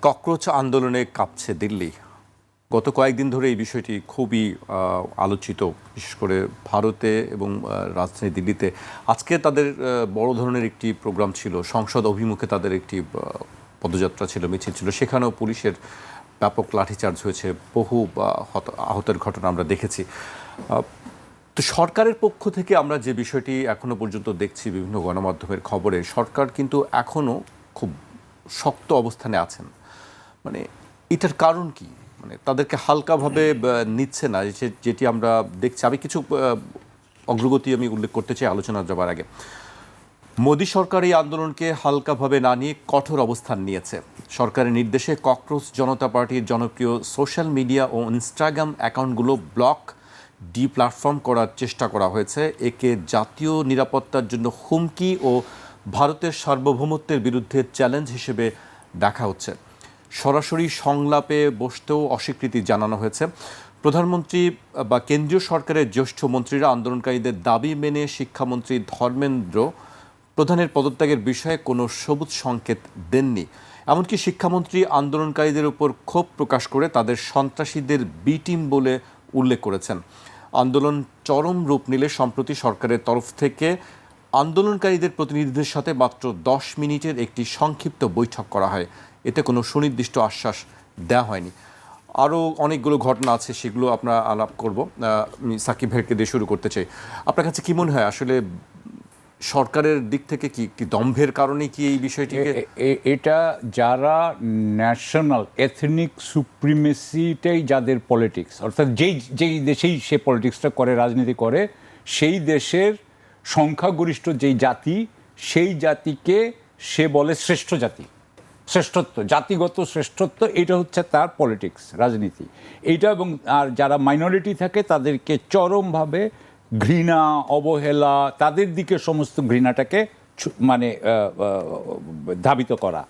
Cockroach আন্দোলনে কাঁপছে দিল্লি। গত কয়েকদিন ধরে এই বিষয়টি খুবই আলোচিত, বিশেষ করে ভারতে এবং রাজধানী দিল্লিতে। আজকে তাদের বড় ধরনের একটি প্রোগ্রাম ছিল, সংসদ অভিমুখে তাদের একটি পদযাত্রা ছিল, মিছিল ছিল। সেখানেও পুলিশের ব্যাপক লাঠিচার্জ হয়েছে, বহু আহতের ঘটনা আমরা দেখেছি। তো সরকারের পক্ষ থেকে আমরা যে বিষয়টি এখনো পর্যন্ত দেখছি বিভিন্ন গণমাধ্যমের খবরে, সরকার কিন্তু এখনও খুব শক্ত অবস্থানে আছেন। মানে এটার কারণ কি? মানে তাদেরকে হালকাভাবে নিচ্ছে না, যেটি আমরা দেখছি। আমি কিছু অগ্রগতি আমি উল্লেখ করতে চাই আলোচনা যাবার আগে। মোদী সরকার এই আন্দোলনকে হালকাভাবে না নিয়ে কঠোর অবস্থান নিয়েছে। সরকারের নির্দেশে ককরোচ জনতা পার্টির জনপ্রিয় সোশ্যাল মিডিয়া ও ইনস্টাগ্রাম অ্যাকাউন্টগুলো ব্লক প্ল্যাটফর্ম করার চেষ্টা করা হয়েছে। একে জাতীয় নিরাপত্তার জন্য হুমকি ও ভারতের সার্বভৌমত্বের বিরুদ্ধে চ্যালেঞ্জ হিসেবে দেখা হচ্ছে। সরাসরি সংলাপে বসতেও অস্বীকৃতি জানানো হয়েছে। প্রধানমন্ত্রী বা কেন্দ্রীয় সরকারের জ্যেষ্ঠ মন্ত্রীরা আন্দোলনকারীদের দাবি মেনে শিক্ষামন্ত্রী ধর্মেন্দ্র প্রধানের পদত্যাগের বিষয়ে কোনো সবুজ সংকেত দেননি। এমনকি শিক্ষামন্ত্রী আন্দোলনকারীদের উপর ক্ষোভ প্রকাশ করে তাদের সন্ত্রাসীদের বি টিম বলে উল্লেখ করেছেন। আন্দোলন চরম রূপ নিলে সম্প্রতি সরকারের তরফ থেকে আন্দোলনকারীদের প্রতিনিধিদের সাথে মাত্র 10 মিনিটের একটি সংক্ষিপ্ত বৈঠক করা হয়। এতে কোনো সুনির্দিষ্ট আশ্বাস দেওয়া হয়নি। আরও অনেকগুলো ঘটনা আছে, সেগুলো আমরা আলাপ করব। আমি সাকিব ভাইকে দিয়ে শুরু করতে চাই। আপনার কাছে কি মনে হয়, আসলে সরকারের দিক থেকে কি দম্ভের কারণে কি এই বিষয়টিকে এটা যারা ন্যাশনাল এথনিক সুপ্রিমেসিটাই যাদের পলিটিক্স, অর্থাৎ যেই দেশেই সে পলিটিক্সটা করে, রাজনীতি করে, সেই দেশের সংখ্যাগরিষ্ঠ যেই জাতি, সেই জাতিকে সে বলে শ্রেষ্ঠ জাতি, শ্রেষ্ঠত্ব, জাতিগত শ্রেষ্ঠত্ব, এটা হচ্ছে তার পলিটিক্স, রাজনীতি এইটা। এবং আর যারা মাইনরিটি থাকে তাদেরকে চরমভাবে ঘৃণা, অবহেলা, তাদের দিকে সমস্ত ঘৃণাটাকে মানে ধাবিত করা।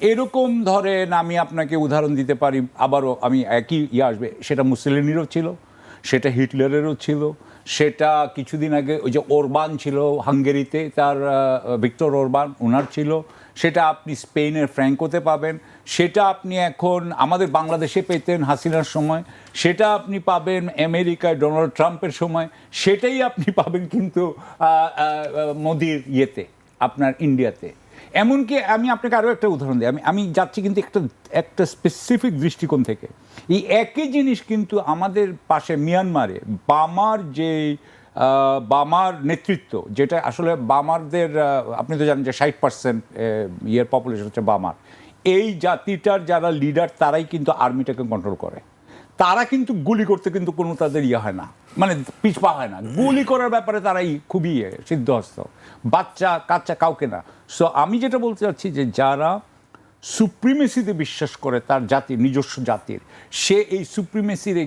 এরকম ধরেন, আমি আপনাকে উদাহরণ দিতে পারি, আবারও আমি একই আসবে, সেটা মুসলিনেরও ছিল, সেটা হিটলারেরও ছিল, সেটা কিছুদিন আগে ওই যে ওরবান ছিল হাঙ্গেরিতে, তার ভিক্টর ওরবান, ওনার ছিল, সেটা আপনি স্পেনের ফ্র্যাঙ্কোতে পাবেন, সেটা আপনি এখন আমাদের বাংলাদেশে পেতেন হাসিনার সময়, সেটা আপনি পাবেন আমেরিকায় ডোনাল্ড ট্রাম্পের সময়, সেটাই আপনি পাবেন কিন্তু মোদির ইয়েতে, আপনার ইন্ডিয়াতে। এমনকি আমি আপনাকে আরও একটা উদাহরণ দিই, আমি যাচ্ছি কিন্তু একটা স্পেসিফিক দৃষ্টিকোণ থেকে। এই একই জিনিস কিন্তু আমাদের পাশে মিয়ানমারে বামার নেতৃত্ব, যেটা আসলে বামারদের, আপনি তো জানেন যে 60% ইয়ের পপুলেশন হচ্ছে বামার। এই জাতিটার যারা লিডার, তারাই কিন্তু আর্মিটাকে কন্ট্রোল করে। তারা কিন্তু গুলি করতে কিন্তু কোনো তাদের হয় না, মানে পিছপা হয় না। গুলি করার ব্যাপারে তারাই খুবই সিদ্ধহস্ত, বাচ্চা কাচ্চা কাউকে না। সো আমি যেটা বলতে চাচ্ছি যে যারা সুপ্রিমেসিতে বিশ্বাস করে, তার জাতির, নিজস্ব জাতির, সে এই সুপ্রিমেসির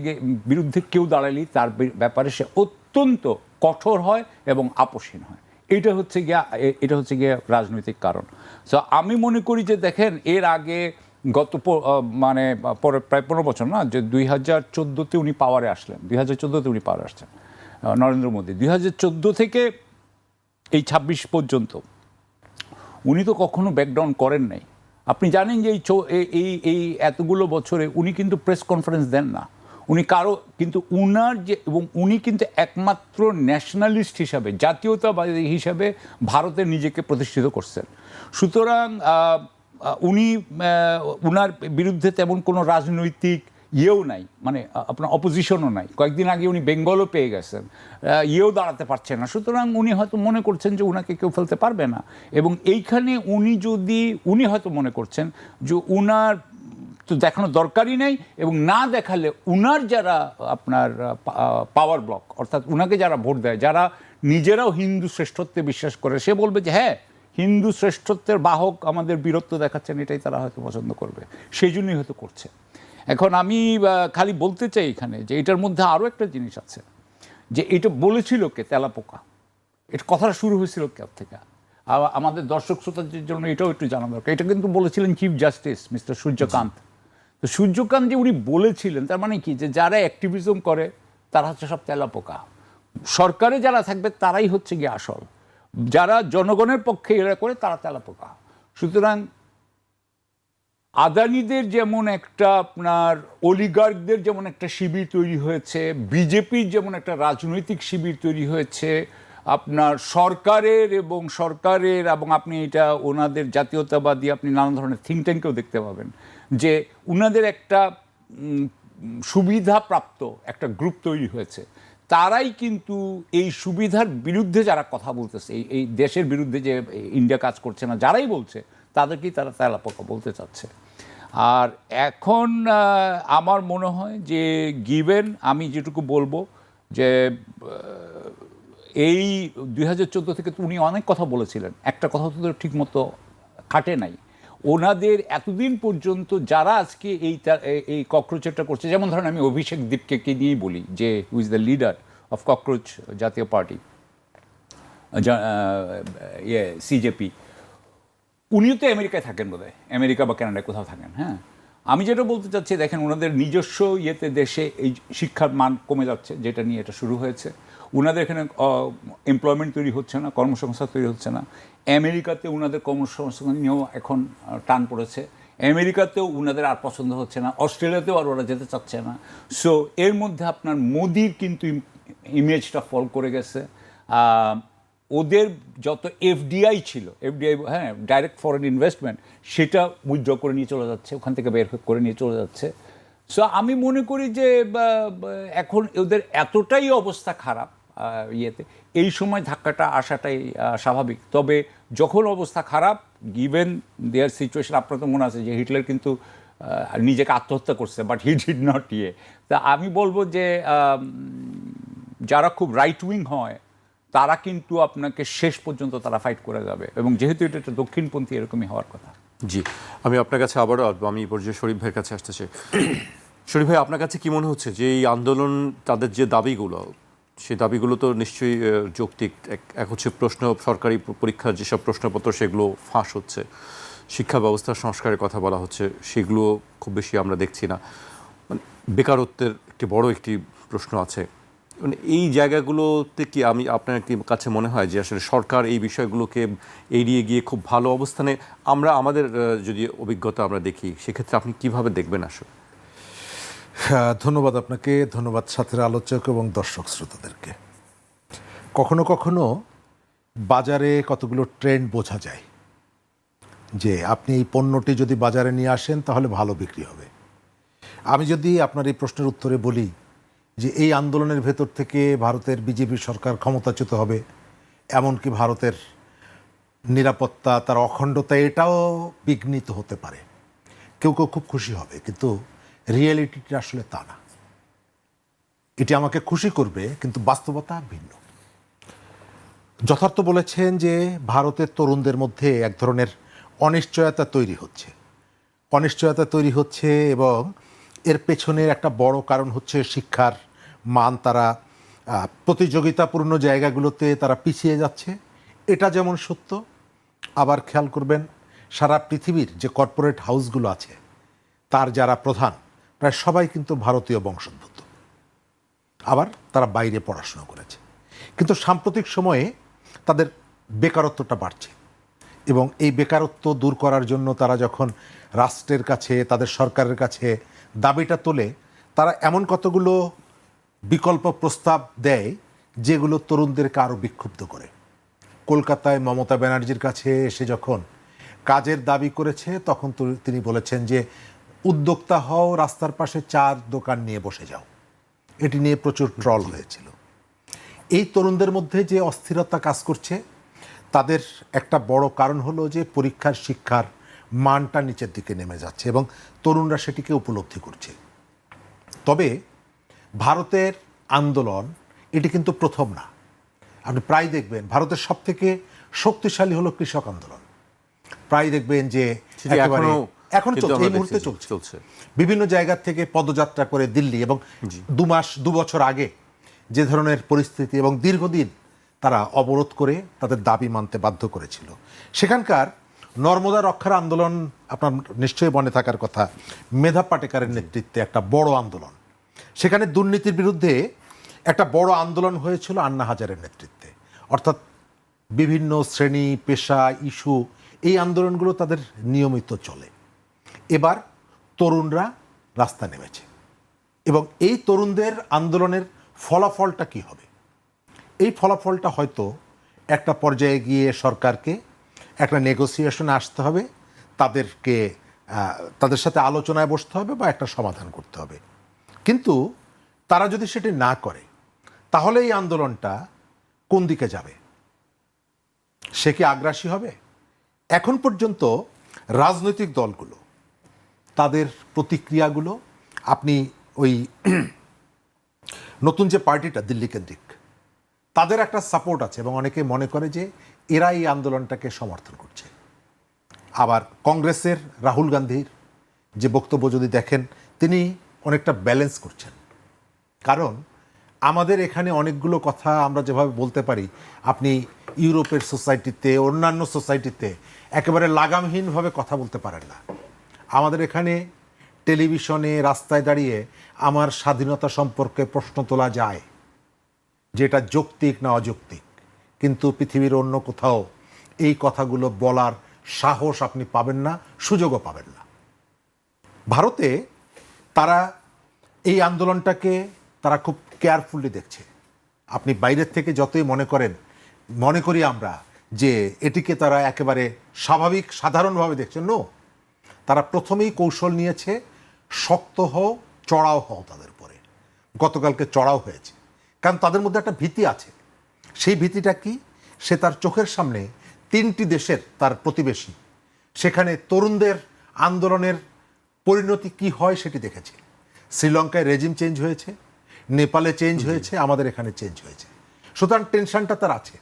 বিরুদ্ধে কেউ দাঁড়ালেই তার ব্যাপারে সে অত্যন্ত কঠোর হয় এবং আপোষহীন হয়। এটা হচ্ছে গিয়ে রাজনৈতিক কারণ। সো আমি মনে করি যে দেখেন, এর আগে গত মানে প্রায় 15 বছর না, যে 2014-তে উনি পাওয়ারে আসলেন, 2014-তে উনি পাওয়ারে আসছেন নরেন্দ্র মোদী। 2014 থেকে এই 26 পর্যন্ত উনি তো কখনো ব্যাকডাউন করেন নাই। আপনি জানেন যে এই এতগুলো বছরে উনি কিন্তু প্রেস কনফারেন্স দেন না, উনি কারো কিন্তু উনার যে, এবং উনি কিন্তু একমাত্র ন্যাশনালিস্ট হিসাবে, জাতীয়তাবাদী হিসাবে ভারতে নিজেকে প্রতিষ্ঠিত করছেন। সুতরাং উনার বিরুদ্ধে তেমন কোনো রাজনৈতিক ইয়েও নাই, মানে আপনার অপোজিশনও নাই। কয়েকদিন আগে উনি বেঙ্গলও পেয়ে গেছেন, ইয়েও দাঁড়াতে পারছেন না। সুতরাং উনি হয়তো মনে করছেন যে উনাকে কেউ ফেলতে পারবে না। এবং এইখানে উনি হয়তো মনে করছেন যে উনার তো দেখানোর দরকারই নেই, এবং না দেখালে উনার যারা আপনার পাওয়ার ব্লক, অর্থাৎ উনাকে যারা ভোট দেয়, যারা নিজেরাও হিন্দু শ্রেষ্ঠত্বে বিশ্বাস করে, সে বলবে যে হ্যাঁ, হিন্দু শ্রেষ্ঠত্বের বাহক আমাদের বীরত্ব দেখাচ্ছেন, এটাই তারা হয়তো পছন্দ করবে, সেই জন্যই হয়তো করছে। এখন আমি খালি বলতে চাই এখানে যে এটার মধ্যে আরও একটা জিনিস আছে, যে এটা বলেছিল কে? তেলাপোকা। এটা কথাটা শুরু হয়েছিল কে থেকে? আমাদের দর্শক শ্রোতাদের জন্য এটাও একটু জানা দরকার। এটা কিন্তু বলেছিলেন চিফ জাস্টিস মিস্টার সূর্যকান্ত। তো সূর্যকান্ত যে উনি বলেছিলেন, তার মানে কি, যে যারা অ্যাক্টিভিজম করে তারা হচ্ছে সব তেলাপোকা, সরকারে যারা থাকবে তারাই হচ্ছে গিয়ে আসল, যারা জনগণের পক্ষে এরা করে তারা তেলাপোকা। সুতরাং আদানিদের যেমন একটা আপনার অলিগার্কদের যেমন একটা শিবির তৈরি হয়েছে, বিজেপির যেমন একটা রাজনৈতিক শিবির তৈরি হয়েছে, আপনার সরকারের এবং আপনি এটা ওনাদের জাতীয়তাবাদী আপনি নানান ধরনের থিঙ্ক ট্যাঙ্কেও দেখতে পাবেন যে ওনাদের একটা সুবিধাপ্রাপ্ত একটা গ্রুপ তৈরি হয়েছে। তারাই কিন্তু এই সুবিধার বিরুদ্ধে যারা কথা বলতেছে, এই দেশের বিরুদ্ধে যে ইন্ডিয়া কাজ করছে না, যারাই বলছে তাদেরকেই তারা তেলাপোকা বলতে চাচ্ছে। আর এখন আমার মনে হয় যে গিভেন আমি যেটুকু বলবো যে এই 2014 থেকে তো উনি অনেক কথা বলেছিলেন, একটা কথা তো ঠিক মতো খাটে নাই। ওনাদের এতদিন পর্যন্ত যারা আজকে এই ককরোচটা করছে, যেমন ধরেন আমি অভিষেক দীপকে নিয়েই বলি যে who is the leader of cockroach জাতীয় পার্টি, সিজেপি। উনিও তো আমেরিকায় থাকেন বোধহয়, আমেরিকা বা কানাডায় কোথাও থাকেন। হ্যাঁ, আমি যেটা বলতে চাচ্ছি, দেখেন ওনাদের নিজস্ব দেশে এই শিক্ষার মান কমে যাচ্ছে, যেটা নিয়ে এটা শুরু হয়েছে। ওনাদের এখানে এমপ্লয়মেন্ট তৈরি হচ্ছে না, কর্মসংস্থান তৈরি হচ্ছে না। আমেরিকাতে ওনাদের কর্মসংস্থান নিয়েও এখন টান পড়েছে। আমেরিকাতেও ওনাদের আর পছন্দ হচ্ছে না, অস্ট্রেলিয়াতেও আর ওরা যেতে চাচ্ছে না। সো এর মধ্যে আপনার মোদির কিন্তু ইমেজটা ফল করে গেছে। ওদের যত এফডিআই ছিল, এফডিআই হ্যাঁ ডাইরেক্ট ফরেন ইনভেস্টমেন্ট, সেটা উইথড্র করে নিয়ে চলে যাচ্ছে, ওখান থেকে বের করে নিয়ে চলে যাচ্ছে। সো আমি মনে করি যে এখন ওদের এতটাই অবস্থা খারাপ এই সময় ধাক্কাটা আসাটাই স্বাভাবিক। তবে যখন অবস্থা খারাপ, গিভেন দেয়ার সিচুয়েশন, আপনার তো মনে আছে যে হিটলার কিন্তু নিজেকে আত্মহত্যা করছে, বাট হি ডিড নট তা আমি বলবো যে যারা খুব রাইট উইং হয় তারা কিন্তু আপনাকে শেষ পর্যন্ত তারা ফাইট করে যাবে, এবং যেহেতু এটা একটা দক্ষিণপন্থী, এরকমই হওয়ার কথা। জি, আমি আপনার কাছে আবারও আসবো, আমি এই পর্যায়ে শরীফ ভাইয়ের কাছে আসতে চাই। শরীফ ভাই, আপনার কাছে কি মনে হচ্ছে যে এই আন্দোলন, তাদের যে দাবিগুলো, সেই দাবিগুলো তো নিশ্চয়ই যৌক্তিক। এক হচ্ছে প্রশ্ন, সরকারি পরীক্ষার যেসব প্রশ্নপত্র সেগুলো ফাঁস হচ্ছে, শিক্ষা ব্যবস্থার সংস্কারের কথা বলা হচ্ছে, সেগুলো খুব বেশি আমরা দেখছি না। মানে বেকারত্বের একটি বড় একটি প্রশ্ন আছে। মানে এই জায়গাগুলোতে কি আপনার কি কাছে মনে হয় যে আসলে সরকার এই বিষয়গুলোকে এড়িয়ে গিয়ে খুব ভালো অবস্থানে, আমাদের যদি অভিজ্ঞতা আমরা দেখি, সেক্ষেত্রে আপনি কিভাবে দেখবেন আসলে? ধন্যবাদ আপনাকে, ধন্যবাদ সাথের আলোচক এবং দর্শক শ্রোতাদেরকে। কখনো কখনো বাজারে কতগুলো ট্রেন্ড বোঝা যায় যে আপনি এই পণ্যটি যদি বাজারে নিয়ে আসেন তাহলে ভালো বিক্রি হবে। আমি যদি আপনার এই প্রশ্নের উত্তরে বলি যে এই আন্দোলনের ভেতর থেকে ভারতের বিজেপি সরকার ক্ষমতাচ্যুত হবে, এমনকি ভারতের নিরাপত্তা, তার অখণ্ডতা, এটাও বিঘ্নিত হতে পারে, কেউ কেউ খুব খুশি হবে, কিন্তু রিয়েলিটিটা আসলে তা না। এটি আমাকে খুশি করবে, কিন্তু বাস্তবতা ভিন্ন। যথার্থ বলেছেন যে ভারতের তরুণদের মধ্যে এক ধরনের অনিশ্চয়তা তৈরি হচ্ছে এবং এর পেছনের একটা বড় কারণ হচ্ছে শিক্ষার মান। তারা প্রতিযোগিতাপূর্ণ জায়গাগুলোতে তারা পিছিয়ে যাচ্ছে, এটা যেমন সত্য। আবার খেয়াল করবেন, সারা পৃথিবীর যে কর্পোরেট হাউসগুলো আছে তার যারা প্রধান প্রায় সবাই কিন্তু ভারতীয় বংশোদ্ভূত, আবার তারা বাইরে পড়াশোনা করেছে। কিন্তু সাম্প্রতিক সময়ে তাদের বেকারত্বটা বাড়ছে, এবং এই বেকারত্ব দূর করার জন্য তারা যখন রাষ্ট্রের কাছে, তাদের সরকারের কাছে দাবিটা তোলে, তারা এমন কতগুলো বিকল্প প্রস্তাব দেয় যেগুলো তরুণদেরকে আরও বিক্ষুব্ধ করে। কলকাতায় মমতা ব্যানার্জির কাছে এসে যখন কাজের দাবি করেছে, তখন তিনি বলেছেন যে উদ্যোক্তা হও, রাস্তার পাশে চার দোকান নিয়ে বসে যাও। এটি নিয়ে প্রচুর ট্রল হয়েছিল। এই তরুণদের মধ্যে যে অস্থিরতা কাজ করছে, তাদের একটা বড় কারণ হলো যে পরীক্ষার শিক্ষার মানটা নিচের দিকে নেমে যাচ্ছে, এবং তরুণরা সেটিকে উপলব্ধি করছে। তবে ভারতের আন্দোলন এটি কিন্তু প্রথম না। আপনি প্রায় দেখবেন ভারতের সবথেকে শক্তিশালী হলো কৃষক আন্দোলন। প্রায় দেখবেন যে এখন চলছে, এই মুহূর্তে চলছে। বিভিন্ন জায়গা থেকে পদযাত্রা করে দিল্লি, এবং 2 বছর আগে যে ধরনের পরিস্থিতি, এবং দীর্ঘদিন তারা অবরোধ করে তাদের দাবি মানতে বাধ্য করেছিল। সেখানকার নর্মদা রক্ষার আন্দোলন আপনার নিশ্চয়ই মনে থাকার কথা, মেধা পাটেকারের নেতৃত্বে একটা বড় আন্দোলন। সেখানে দুর্নীতির বিরুদ্ধে একটা বড় আন্দোলন হয়েছিল আন্না হাজারের নেতৃত্বে। অর্থাৎ বিভিন্ন শ্রেণী, পেশা, ইস্যু, এই আন্দোলনগুলো তাদের নিয়মিত চলে। এবার তরুণরা রাস্তা নেমেছে এবং এই তরুণদের আন্দোলনের ফলাফলটা কি হবে? এই ফলাফলটা হয়তো একটা পর্যায়ে গিয়ে সরকারকে একটা নেগোসিয়েশনে আসতে হবে, তাদের সাথে আলোচনায় বসতে হবে বা একটা সমাধান করতে হবে। কিন্তু তারা যদি সেটি না করে তাহলে এই আন্দোলনটা কোন দিকে যাবে? সে কি আগ্রাসী হবে? এখন পর্যন্ত রাজনৈতিক দলগুলো তাদের প্রতিক্রিয়াগুলো, আপনি ওই নতুন যে পার্টিটা দিল্লি কেন্দ্রিক, তাদের একটা সাপোর্ট আছে এবং অনেকে মনে করে যে এরা এই আন্দোলনটাকে সমর্থন করছে। আবার কংগ্রেসের রাহুল গান্ধীর যে বক্তব্য যদি দেখেন, তিনি অনেকটা ব্যালেন্স করছেন। কারণ আমাদের এখানে অনেকগুলো কথা আমরা যেভাবে বলতে পারি, আপনি ইউরোপের সোসাইটিতে, অন্যান্য সোসাইটিতে একেবারে লাগামহীনভাবে কথা বলতে পারেন না। আমাদের এখানে টেলিভিশনে, রাস্তায় দাঁড়িয়ে আমার স্বাধীনতা সম্পর্কে প্রশ্ন তোলা যায়, যেটা যৌক্তিক না অযৌক্তিক, কিন্তু পৃথিবীর অন্য কোথাও এই কথাগুলো বলার সাহস আপনি পাবেন না, সুযোগও পাবেন না। ভারতে তারা এই আন্দোলনটাকে তারা খুব কেয়ারফুলি দেখছে। আপনি বাইরের থেকে যতই মনে করি আমরা যে এটিকে তারা একেবারে স্বাভাবিক সাধারণভাবে দেখছেন, নো, তারা প্রথমেই কৌশল নিয়েছে, শক্ত হও, চড়াও হও তাদের উপরে। গতকালকে চড়াও হয়েছে, কারণ তাদের মধ্যে একটা ভীতি আছে। সেই ভীতিটা কি? সে তার চোখের সামনে 3টি দেশের তার প্রতিবেশী, সেখানে তরুণদের আন্দোলনের পরিণতি কি হয় সেটি দেখেছে। শ্রীলঙ্কায় রেজিম চেঞ্জ হয়েছে, নেপালে চেঞ্জ হয়েছে, আমাদের এখানে চেঞ্জ হয়েছে। সুতরাং টেনশনটা তার আছে।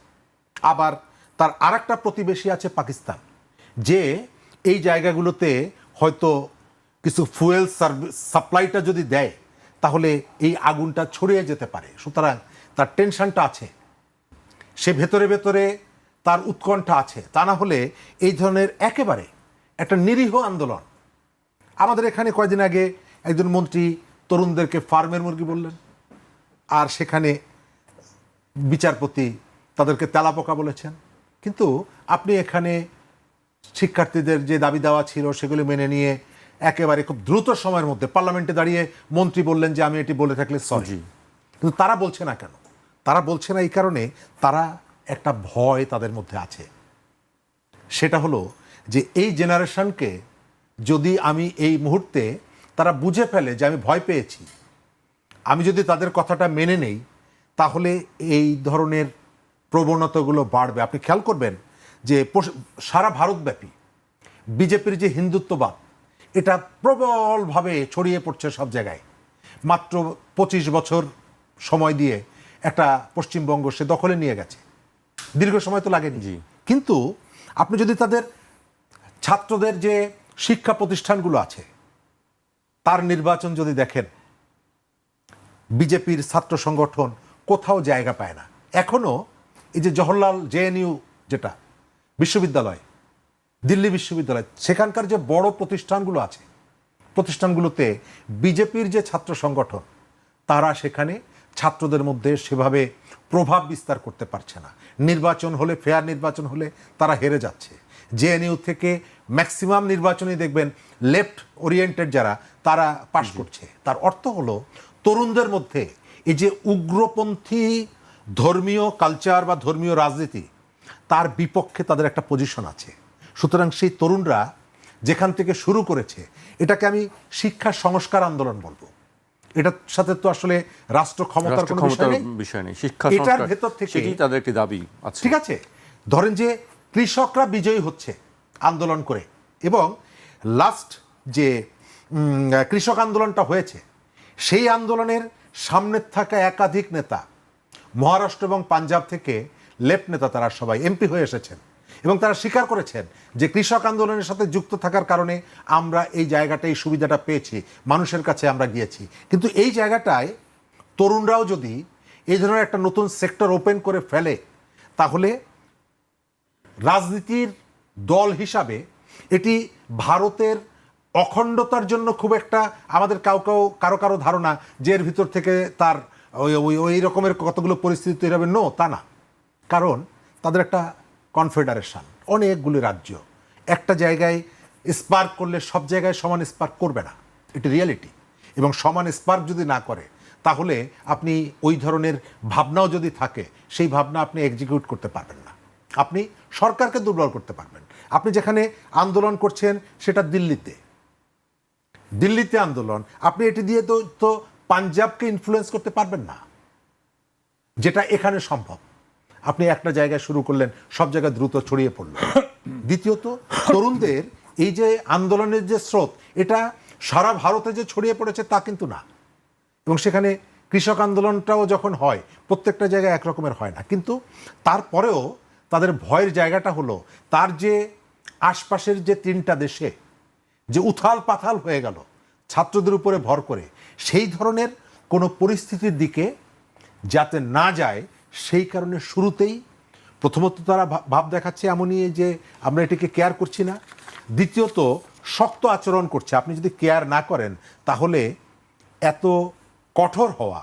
আবার তার আরেকটা প্রতিবেশী আছে পাকিস্তান, যে এই জায়গাগুলোতে হয়তো কিছু ফুয়েল সাপ্লাইটা যদি দেয় তাহলে এই আগুনটা ছড়িয়ে যেতে পারে। সুতরাং তার টেনশনটা আছে, সে ভেতরে ভেতরে তার উৎকণ্ঠা আছে। তা না হলে এই ধরনের একেবারে একটা নিরীহ আন্দোলন। আমাদের এখানে কয়েকদিন আগে একজন মন্ত্রী তরুণদেরকে ফার্মের মুরগি বললেন, আর সেখানে বিচারপতি তাদেরকে তেলাপোকা বলেছেন। কিন্তু আপনি এখানে শিক্ষার্থীদের যে দাবি দেওয়া ছিল সেগুলি মেনে নিয়ে একেবারে খুব দ্রুত সময়ের মধ্যে পার্লামেন্টে দাঁড়িয়ে মন্ত্রী বললেন যে আমি এটি বলে থাকলে সরি। কিন্তু তারা বলছে না কেন? তারা বলছে না এই কারণে, তারা একটা ভয় তাদের মধ্যে আছে। সেটা হলো যে এই জেনারেশনকে যদি আমি এই মুহূর্তে, তারা বুঝে ফেলে যে আমি ভয় পেয়েছি, আমি যদি তাদের কথাটা মেনে নেই তাহলে এই ধরনের প্রবণতাগুলো বাড়বে। আপনি খেয়াল করবেন যে সারা ভারতব্যাপী বিজেপির যে হিন্দুত্ববাদ, এটা প্রবলভাবে ছড়িয়ে পড়ছে সব জায়গায়। মাত্র 25 বছর সময় দিয়ে একটা পশ্চিমবঙ্গ সে দখলে নিয়ে গেছে, দীর্ঘ সময় তো লাগেনি। কিন্তু আপনি যদি তাদের ছাত্রদের যে শিক্ষা প্রতিষ্ঠানগুলো আছে তার নির্বাচন যদি দেখেন, বিজেপির ছাত্র সংগঠন কোথাও জায়গা পায় না। এখনো এই যে জওহরলাল জেএনইউ যেটা বিশ্ববিদ্যালয়, দিল্লি বিশ্ববিদ্যালয়, সেখানকার যে বড় প্রতিষ্ঠানগুলো আছে, প্রতিষ্ঠানগুলোতে বিজেপির যে ছাত্র সংগঠন তারা সেখানে ছাত্রদের মধ্যে সেভাবে প্রভাব বিস্তার করতে পারছে না। নির্বাচন হলে, ফেয়ার নির্বাচন হলে তারা হেরে যাচ্ছে। জেএনইউ থেকে ম্যাক্সিমাম নির্বাচনই দেখবেন লেফট ওরিয়েন্টেড যারা, তারা পাশ করছে। তার অর্থ হলো তরুণদের মধ্যে এই যে উগ্রপন্থী ধর্মীয় কালচার বা ধর্মীয় রাজনীতি, তার বিপক্ষে তাদের একটা পজিশন আছে। সুতরাং সেই তরুণরা যেখান থেকে শুরু করেছে, এটাকে আমি শিক্ষা সংস্কার আন্দোলন বলবো। এটার সাথে তো আসলে রাষ্ট্র ক্ষমতার কোনো বিষয় নেই। শিক্ষা এটার ভেতর থেকে সেটাই তাদের একটি দাবি আছে। ঠিক আছে, ধরেন যে কৃষকরা বিজয়ী হচ্ছে আন্দোলন করে, এবং লাস্ট যে কৃষক আন্দোলনটা হয়েছে সেই আন্দোলনের সামনে থাকা একাধিক নেতা মহারাষ্ট্র এবং পাঞ্জাব থেকে লেফট নেতা, তারা সবাই এমপি হয়ে এসেছেন এবং তারা স্বীকার করেছেন যে কৃষক আন্দোলনের সাথে যুক্ত থাকার কারণে আমরা এই জায়গাটা, এই সুবিধাটা পেয়েছি, মানুষের কাছে আমরা গিয়েছি। কিন্তু এই জায়গাটায় তরুণরাও যদি এই ধরনের একটা নতুন সেক্টর ওপেন করে ফেলে, তাহলে রাজনীতির দল হিসাবে এটি ভারতের অখণ্ডতার জন্য খুব একটা, আমাদের কারো কারো ধারণা যে এর ভিতর থেকে তার ওই রকমের কতগুলো পরিস্থিতি তৈরি হবে, নো, তা না। কারণ তাদের একটা কনফেডারেশন, অনেকগুলি রাজ্য একটা জায়গায় স্পার্ক করলে সব জায়গায় সমান স্পার্ক করবে না, এটা রিয়ালিটি। এবং সমান স্পার্ক যদি না করে তাহলে আপনি ওই ধরনের ভাবনাও যদি থাকে, সেই ভাবনা আপনি এক্সিকিউট করতে পারবেন না, আপনি সরকারকে দুর্বল করতে পারবেন। আপনি যেখানে আন্দোলন করছেন সেটা দিল্লিতে আন্দোলন, আপনি এটি দিয়ে তো পাঞ্জাবকে ইনফ্লুয়েন্স করতে পারবেন না, যেটা এখানে সম্ভব। আপনি একটা জায়গায় শুরু করলেন, সব জায়গায় দ্রুত ছড়িয়ে পড়ল। দ্বিতীয়ত, তরুণদের এই যে আন্দোলনের যে স্রোত, এটা সারা ভারতে যে ছড়িয়ে পড়েছে তা কিন্তু না। এবং সেখানে কৃষক আন্দোলনটাও যখন হয়, প্রত্যেকটা জায়গায় একরকমের হয় না, কিন্তু তারপরেও তাদের ভয়ের জায়গাটা হলো তার যে আশপাশের যে 3টা দেশে যে উথাল পাথাল হয়ে গেল ছাত্রদের উপরে ভর করে, সেই ধরনের কোনো পরিস্থিতির দিকে যাতে না যায়, সেই কারণে শুরুতেই প্রথমত তারা ভাব দেখাচ্ছে এমনই যে আমরা এটিকে কেয়ার করছি না। দ্বিতীয়ত, শক্ত আচরণ করছে। আপনি যদি কেয়ার না করেন তাহলে এত কঠোর হওয়া,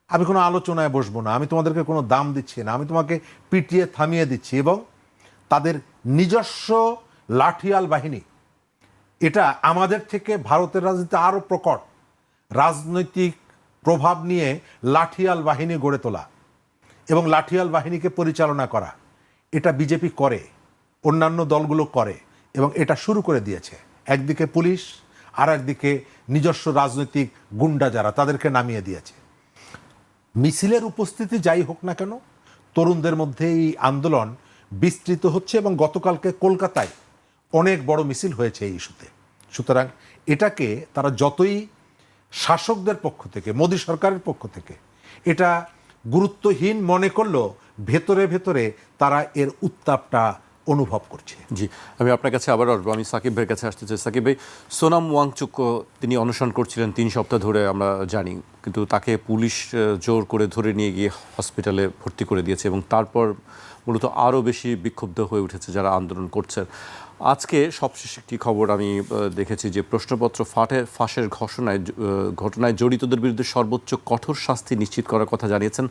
আমি কোনো আলোচনায় বসবো না, আমি তোমাদেরকে কোনো দাম দিচ্ছি না, আমি তোমাকে পিটিয়ে থামিয়ে দিচ্ছি, এবং তাদের নিজস্ব লাঠিয়াল বাহিনী, এটা আমাদের থেকে ভারতের রাজনীতিতে আরও প্রকট। রাজনৈতিক প্রভাব নিয়ে লাঠিয়াল বাহিনী গড়ে তোলা এবং লাঠিয়াল বাহিনীকে পরিচালনা করা, এটা বিজেপি করে, অন্যান্য দলগুলো করে, এবং এটা শুরু করে দিয়েছে। একদিকে পুলিশ, আর একদিকে নিজস্ব রাজনৈতিক গুন্ডা যারা, তাদেরকে নামিয়ে দিয়েছে। মিছিলের উপস্থিতি যাই হোক না কেন, তরুণদের মধ্যে এই আন্দোলন বিস্তৃত হচ্ছে, এবং গতকালকে কলকাতায় অনেক বড় মিছিল হয়েছে এই ইস্যুতে। সুতরাং এটাকে তারা যতই শাসকদের পক্ষ থেকে, মোদী সরকারের পক্ষ থেকে এটা গুরুত্বহীন মনে করলেও, ভেতরে ভেতরে তারা এর উত্তাপটা অনুভব করছে। জি, আমি আপনার কাছে আবার আসবো। আমি সাকিব ভাইয়ের কাছে আসতে চাই। সাকিব ভাই, সোনাম ওয়াংচুক তিনি অনশন করছিলেন 3 সপ্তাহ ধরে, আমরা জানি, কিন্তু তাকে পুলিশ জোর করে ধরে নিয়ে গিয়ে হসপিটালে ভর্তি করে দিয়েছে, এবং তারপর মূলত আরও বেশি বিক্ষুব্ধ হয়ে উঠেছে যারা আন্দোলন করছেন। আজকে সবশেষ একটি খবর আমি দেখেছি যে প্রশ্নপত্র ফাঁসের ঘটনায় জড়িতদের বিরুদ্ধে সর্বোচ্চ কঠোর শাস্তি নিশ্চিত করার কথা জানিয়েছেন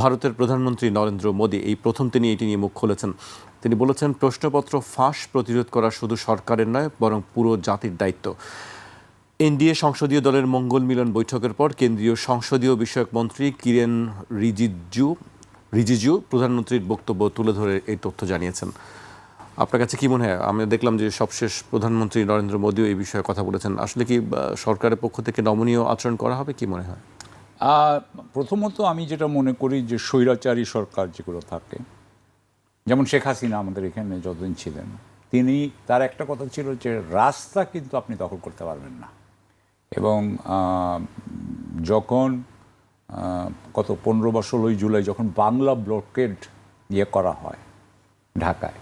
ভারতের প্রধানমন্ত্রী নরেন্দ্র মোদী। এই প্রথম তিনি এটি নিয়ে মুখ খুলেছেন। তিনি বলেছেন, প্রশ্নপত্র ফাঁস প্রতিরোধ করা শুধু সরকারের নয়, বরং পুরো জাতির দায়িত্ব। এনডিএ সংসদীয় দলের মঙ্গল মিলন বৈঠকের পর কেন্দ্রীয় সংসদীয় বিষয়ক মন্ত্রী কিরেন রিজিজু প্রধানমন্ত্রীর বক্তব্য তুলে ধরে এই তথ্য জানিয়েছেন। আপনার কাছে কি মনে হয়? আমি দেখলাম যে সবশেষ প্রধানমন্ত্রী নরেন্দ্র মোদীও এই বিষয়ে কথা বলেছেন। আসলে কি সরকারের পক্ষ থেকে নমনীয় আচরণ করা হবে, কি মনে হয়? প্রথমত আমি যেটা মনে করি যে স্বৈরাচারী সরকার যেগুলো থাকে, যেমন শেখ হাসিনা আমাদের এখানে যতদিন ছিলেন, তার একটা কথা ছিল যে রাস্তা কিন্তু আপনি দখল করতে পারবেন না। এবং যখন কত 15 বা 16 জুলাই যখন বাংলা ব্লকেড করা হয় ঢাকায়,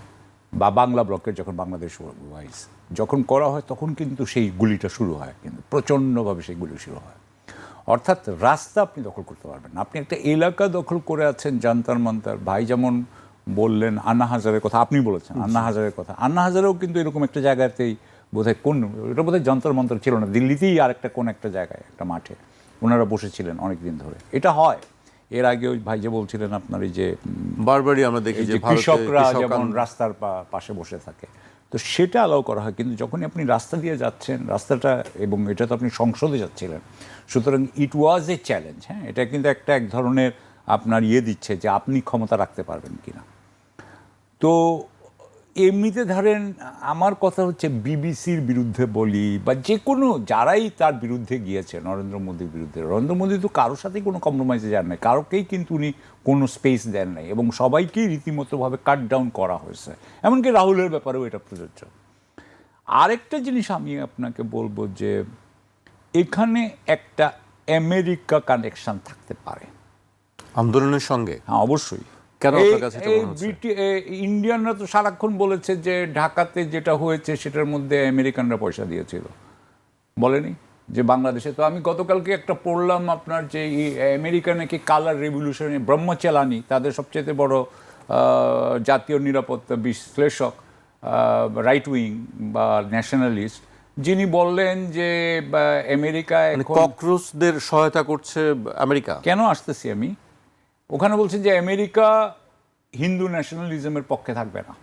বা বাংলা ব্লকের যখন বাংলাদেশ ওয়াইজ যখন করা হয়, তখন কিন্তু সেই গুলিটা শুরু হয়, কিন্তু প্রচণ্ডভাবে সেই গুলি শুরু হয়। অর্থাৎ রাস্তা আপনি দখল করতে পারবেন না। আপনি একটা এলাকা দখল করে আছেন, জান্তার মান্তার। ভাই যেমন বললেন আন্না হাজারের কথা, আপনি বলেছেন আন্না হাজারের কথা, আন্না হাজারেও কিন্তু এরকম একটা জায়গাতেই বোধহয় এটা বোধহয় যন্তর মন্তর ছিল না, দিল্লিতেই আরেকটা কোন একটা জায়গায় একটা মাঠে ওনারা বসেছিলেন অনেক দিন ধরে। এটা হয়। এর আগে ওই ভাই যে বলছিলেন আপনার এই যে বারবারই আমরা দেখি যে কৃষকরা যেমন রাস্তার পাশে বসে থাকে, তো সেটা অ্যালাউ করা হয়। কিন্তু যখনই আপনি রাস্তা দিয়ে যাচ্ছেন, রাস্তাটা, এবং এটা তো আপনি সংসদে যাচ্ছিলেন, সুতরাং ইট ওয়াজ এ চ্যালেঞ্জ। হ্যাঁ, এটা কিন্তু এক ধরনের আপনার দিচ্ছে যে আপনি ক্ষমতা রাখতে পারবেন কিনা। তো এমনিতে ধরেন আমার কথা হচ্ছে বিবিসির বিরুদ্ধে বলি, বা যে কোনো যারাই তার বিরুদ্ধে গিয়েছে নরেন্দ্র মোদীর বিরুদ্ধে, নরেন্দ্র মোদী তো কারোর সাথেই কোনো কম্প্রোমাইজে যান নাই, কারোকেই কিন্তু উনি কোনো স্পেস দেন নাই, এবং সবাইকেই রীতিমতোভাবে কাট ডাউন করা হয়েছে। এমনকি রাহুলের ব্যাপারেও এটা প্রযোজ্য। আরেকটা জিনিস আমি আপনাকে বলবো যে এখানে একটা আমেরিকা কানেকশন থাকতে পারে আন্দোলনের সঙ্গে। হ্যাঁ, অবশ্যই। ইন্ডিয়ানরা তো সারাক্ষণ বলেছে যে ঢাকাতে যেটা হয়েছে সেটার মধ্যে আমেরিকানরা পয়সা দিয়েছিল, বলেনি যে বাংলাদেশে। তো আমি গতকালকে একটা পড়লাম আপনার যে আমেরিকা নাকি কালার রেভলিউশনে ব্রহ্মচালানি, তাদের সবচেয়ে বড় জাতীয় নিরাপত্তা বিশ্লেষক, রাইট উইং বা ন্যাশনালিস্ট, যিনি বললেন যে আমেরিকায় ককরোচদের সহায়তা করছে আমেরিকা। কেন আসতেছি আমি ওখানে, বলছেন যে আমেরিকা হিন্দু ন্যাশনালিজমের পক্ষে থাকবে না,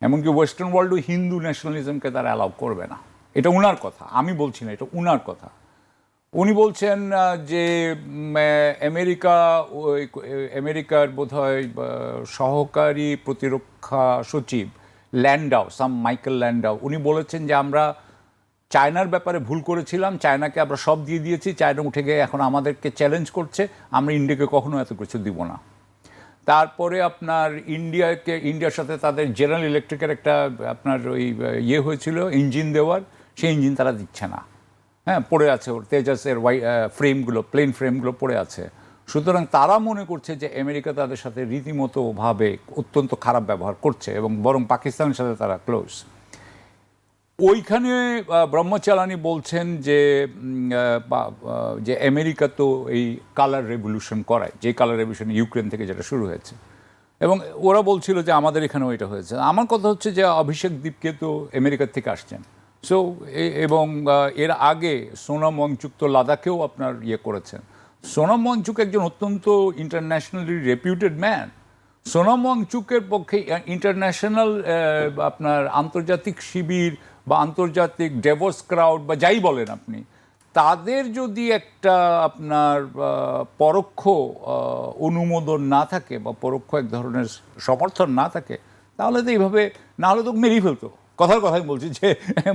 এমনকি ওয়েস্টার্ন ওয়ার্ল্ডও হিন্দু ন্যাশনালিজমকে তারা অ্যালাউ করবে না। এটা উনার কথা, আমি বলছি না, এটা উনার কথা। উনি বলছেন যে আমেরিকার বোধহয় সহকারী প্রতিরক্ষা সচিব ল্যান্ডাও, মাইকেল ল্যান্ডাও, উনি বলেছেন যে আমরা চায়নার ব্যাপারে ভুল করেছিলাম, চায়নাকে আমরা সব দিয়ে দিয়েছি, চায়না উঠে গিয়ে এখন আমাদেরকে চ্যালেঞ্জ করছে, আমরা ইন্ডিয়াকে কখনো এত কিছু দিব না। তারপরে আপনার ইন্ডিয়ার সাথে তাদের জেনারেল ইলেকট্রিকের একটা আপনার ওই হয়েছিল ইঞ্জিন দেওয়ার, সেই ইঞ্জিন তারা দিচ্ছে না, হ্যাঁ, পড়ে আছে ওর তেজাসের ফ্রেমগুলো, প্লেন ফ্রেমগুলো পড়ে আছে। সুতরাং তারা মনে করছে যে আমেরিকা তাদের সাথে রীতিমতোভাবে অত্যন্ত খারাপ ব্যবহার করছে এবং বরং পাকিস্তানের সাথে তারা ক্লোজ। ওইখানে ব্রহ্মচালানি বলছেন যে আমেরিকা তো এই কালার রেভলিউশন করায়, যে কালার রেভলিউশন ইউক্রেন থেকে যেটা শুরু হয়েছে, এবং ওরা বলছিল যে আমাদের এখানেও এটা হয়েছে। আমার কথা হচ্ছে যে অভিষেক দীপকে তো আমেরিকার থেকে আসছেন, সো এবং এর আগে সোনাম ওয়াংচুক তো লাদাখেও আপনার করেছেন। সোনাম ওয়াংচুক একজন অত্যন্ত ইন্টারন্যাশনালি রেপিউটেড ম্যান। সোনাম ওয়াংচুকের পক্ষে ইন্টারন্যাশনাল আপনার আন্তর্জাতিক শিবির বা আন্তর্জাতিক ডেভোস ক্রাউড বা যাই বলেন আপনি, তাদের যদি একটা আপনার পরোক্ষ অনুমোদন না থাকে বা পরোক্ষ এক ধরনের সমর্থন না থাকে, তাহলে তো এইভাবে না হলে তো মেরেই ফেলতো। কথাই বলছি যে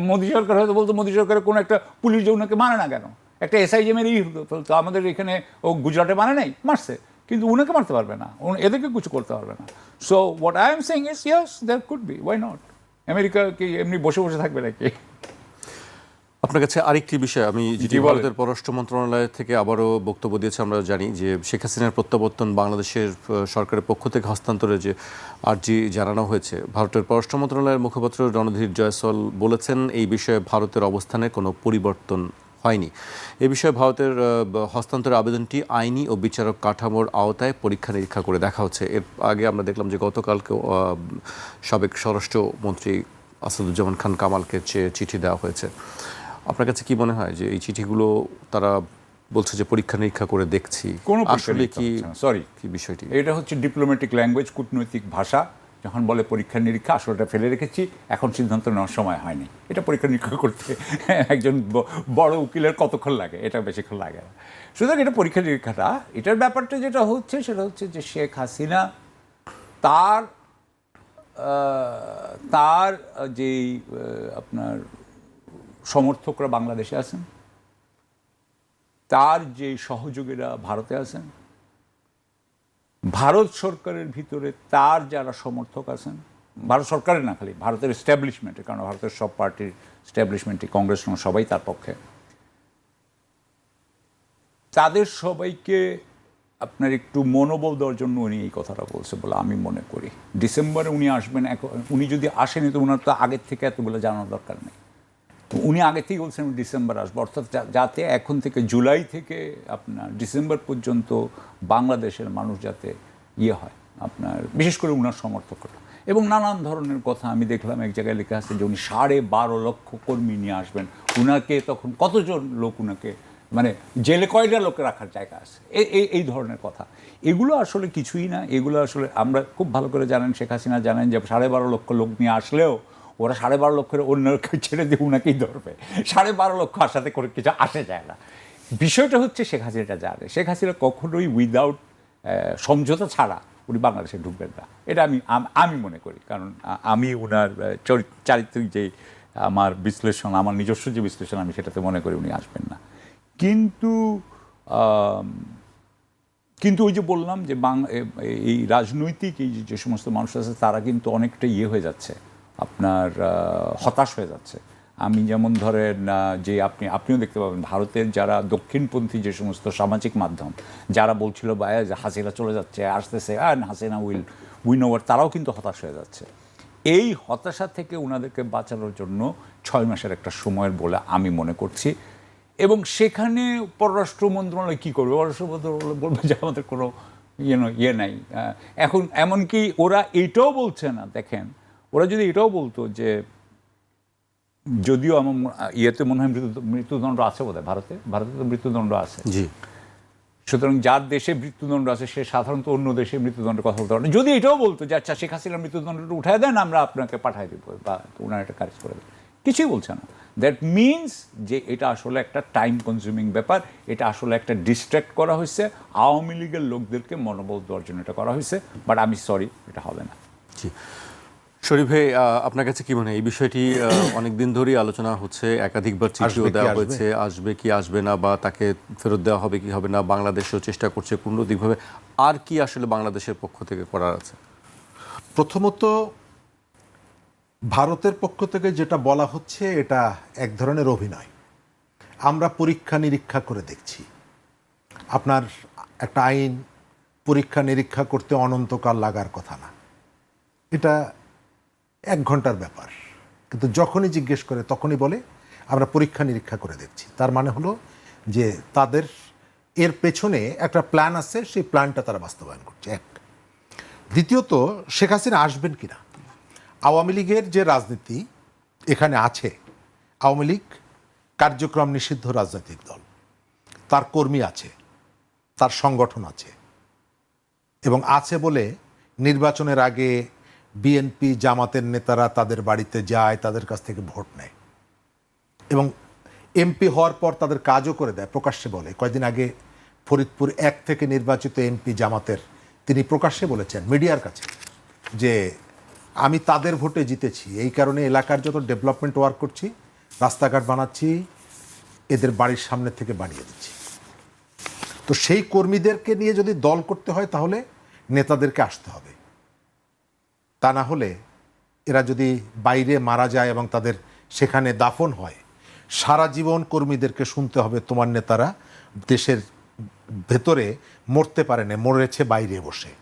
মোদী সরকার হয়তো বলতো, মোদী সরকারের কোনো একটা পুলিশ যে ওনাকে মানে না কেন, একটা এসআইজি মেরেই ফেলতো। আমাদের এখানে ও গুজরাটে মানে নাই, মারছে, কিন্তু উনাকে মারতে পারবে না, এদেরকে কিছু করতে পারবে না। So what I am saying is yes, that could be, why not. America কি এমনি বসে বসে থাকবে নাকি? আপনার কাছে আরেকটি বিষয়, আমি যেটি ভারতের পররাষ্ট্র মন্ত্রণালয় থেকে আবারও বক্তব্য দিয়েছে, আমরা জানি যে শেখ হাসিনার প্রত্যাবর্তন বাংলাদেশের সরকারের পক্ষ থেকে হস্তান্তরে যে আর্জি জানানো হয়েছে, ভারতের পররাষ্ট্র মন্ত্রণালয়ের মুখপাত্র রণধীর জয়সওয়াল বলেছেন এই বিষয়ে ভারতের অবস্থানে কোনো পরিবর্তন হয়নি। এ বিষয়ে ভারতের হস্তান্তরের আবেদনটি আইনি ও বিচারক কাঠামোর আওতায় পরীক্ষা নিরীক্ষা করে দেখা হচ্ছে। এর আগে আমরা দেখলাম যে গতকালকেও সাবেক স্বরাষ্ট্রমন্ত্রী আসাদুজ্জামান খান কামালকে চিঠি দেওয়া হয়েছে। আপনার কাছে কি মনে হয় যে এই চিঠিগুলো তারা বলছে যে পরীক্ষা নিরীক্ষা করে দেখছি, আসলে কি বিষয়টি? এটা হচ্ছে ডিপ্লোম্যাটিক ল্যাঙ্গুয়েজ, কূটনৈতিক ভাষা। যখন বলে পরীক্ষা নিরীক্ষা, আসলে এটা ফেলে রেখেছি, এখন সিদ্ধান্ত নেওয়ার সময় হয়নি। এটা পরীক্ষা নিরীক্ষা করতে একজন বড় উকিলের কতক্ষণ লাগে? এটা বেশিক্ষণ লাগে না। সুতরাং এটা পরীক্ষা নিরীক্ষাটা, এটার ব্যাপারটা যেটা হচ্ছে সেটা হচ্ছে যে শেখ হাসিনা তার যেই আপনার সমর্থকরা বাংলাদেশে আছেন, তার যে সহযোগীরা ভারতে আছেন, ভারত সরকারের ভিতরে তার যারা সমর্থক আছেন, ভারত সরকারের না, খালি ভারতের এস্টাবলিশমেন্টে, কারণ ভারতের সব পার্টির এস্টাবলিশমেন্টে, কংগ্রেস সবাই তার পক্ষে, তাদের সবাইকে আপনার একটু মনোবল দেওয়ার জন্য উনি এই কথাটা বলছে বলে আমি মনে করি। ডিসেম্বরে উনি আসবেন, উনি যদি আসেনি তো ওনার তো আগের থেকে এতগুলো জানার দরকার নেই। উনি আগে থেকেই বলছেন ডিসেম্বর আসবো, অর্থাৎ যাতে এখন থেকে জুলাই থেকে আপনার ডিসেম্বর পর্যন্ত বাংলাদেশের মানুষ যাতে হয় আপনার, বিশেষ করে উনার সমর্থকরা। এবং নানান ধরনের কথা আমি দেখলাম, এক জায়গায় লেখা আছে যে উনি 12.5 লক্ষ কর্মী নিয়ে আসবেন। উনাকে তখন কতজন লোক উনাকে, মানে জেলে কয়টা লোকে রাখার জায়গা আছে, এই ধরনের কথা। এগুলো আসলে কিছুই না। এগুলো আসলে আমরা খুব ভালো করে জানেন, শেখ হাসিনা জানেন যে 12.5 লক্ষ লোক নিয়ে আসলেও ওরা 12.5 লক্ষের অন্যকে ছেড়ে দিয়ে উনাকেই ধরবে। 12.5 লক্ষ আসাতে করে কিছু আসে যায় না। বিষয়টা হচ্ছে শেখ হাসিনাটা জানে, শেখ হাসিনা কখনোই উইদাউট সমঝোতা ছাড়া উনি বাংলাদেশে ঢুকবেন না। এটা আমি মনে করি, কারণ আমি উনার চারিত্রিক যে আমার বিশ্লেষণ, আমার নিজস্ব যে বিশ্লেষণ, আমি সেটাতে মনে করি উনি আসবেন না। কিন্তু ওই যে বললাম যে এই রাজনৈতিক এই যে সমস্ত মানুষ আছে তারা কিন্তু অনেকটা হয়ে যাচ্ছে, আপনার হতাশ হয়ে যাচ্ছে। আমি যেমন ধরেন যে আপনিও দেখতে পাবেন ভারতের যারা দক্ষিণপন্থী যে সমস্ত সামাজিক মাধ্যম, যারা বলছিল যে হাসিনা চলে যাচ্ছে, আসতেছে, হাসিনা উইন ওভার, তারাও কিন্তু হতাশ হয়ে যাচ্ছে। এই হতাশা থেকে ওনাদেরকে বাঁচানোর জন্য 6 মাসের একটা সময়ের বলে আমি মনে করছি। এবং সেখানে পররাষ্ট্র মন্ত্রণালয় কী করবে? পররাষ্ট্র মন্ত্রণালয় বলবে যে আমাদের কোনো নাই। এখন এমনকি ওরা এইটাও বলছে না, দেখেন, ওরা যদি এটাও বলতো যে, যদিও আমার মনে হয় মৃত্যুদণ্ড আছে বোধহয় ভারতে তো মৃত্যুদণ্ড আছে, জি, সুতরাং যার দেশে মৃত্যুদণ্ড আছে সে সাধারণত অন্য দেশে মৃত্যুদণ্ডের কথা বলতে পারে না। যদি এটাও বলতো যে আচ্ছা শেখ হাসিনার মৃত্যুদণ্ডটা উঠায় দেন, আমরা আপনাকে পাঠাই দেবো বা ওনার একটা কাজ করে দেন, কিছুই বলছে না। দ্যাট মিনস যে এটা আসলে একটা টাইম কনজিউমিং ব্যাপার, এটা আসলে একটা ডিস্ট্র্যাক্ট করা হয়েছে, আওয়ামী লীগের লোকদেরকে মনোবল দেওয়ার জন্য এটা করা হয়েছে। বাট আমি সরি, এটা হবে না। জি, শরীফ ভাই, আপনার কাছে কি মনে হয় এই বিষয়টি? অনেক দিন ধরেই আলোচনা হচ্ছে, একাধিকবার চিঠিও দেওয়া হয়েছে, আসবে কি আসবে না, বা তাকে ফেরত দেওয়া হবে কি হবে না, বাংলাদেশও চেষ্টা করছে কূটনৈতিকভাবে। আর কি আসলে বাংলাদেশের পক্ষ থেকে করার আছে? প্রথমত ভারতের পক্ষ থেকে যেটা বলা হচ্ছে এটা এক ধরনের অভিনয়। আমরা পরীক্ষা নিরীক্ষা করে দেখছি। আপনার একটা আইন পরীক্ষা নিরীক্ষা করতে অনন্তকাল লাগার কথা না, এটা 1 ঘন্টার ব্যাপার। কিন্তু যখনই জিজ্ঞেস করে তখনই বলে আমরা পরীক্ষা নিরীক্ষা করে দেখছি। তার মানে হলো যে তাদের এর পেছনে একটা প্ল্যান আছে, সেই প্ল্যানটা তারা বাস্তবায়ন করছে। এক, দ্বিতীয়ত শেখ হাসিনা আসবেন কিনা, আওয়ামী লীগের যে রাজনীতি এখানে আছে, আওয়ামী লীগ কার্যক্রম নিষিদ্ধ রাজনৈতিক দল, তার কর্মী আছে, তার সংগঠন আছে, এবং আছে বলে নির্বাচনের আগে বিএনপি জামাতের নেতারা তাদের বাড়িতে যায়, তাদের কাছ থেকে ভোট নেয়, এবং এমপি হওয়ার পর তাদের কাজও করে দেয়, প্রকাশ্যে বলে। কয়েকদিন আগে ফরিদপুর 1 থেকে নির্বাচিত এমপি জামাতের, তিনি প্রকাশ্যে বলেছেন মিডিয়ার কাছে যে আমি তাদের ভোটে জিতেছি, এই কারণে এলাকার যত ডেভেলপমেন্ট ওয়ার্ক করছি, রাস্তাঘাট বানাচ্ছি, এদের বাড়ির সামনে থেকে বানিয়ে দিচ্ছি। তো সেই কর্মীদেরকে নিয়ে যদি দল করতে হয় তাহলে নেতাদেরকে আসতে হবে, তা না হলে এরা যদি বাইরে মারা যায় এবং তাদের সেখানে দাফন হয়, সারা জীবন কর্মীদেরকে শুনতে হবে তোমার নেতারা দেশের ভেতরে মরতে পারে না, মরেছে বাইরে বসে।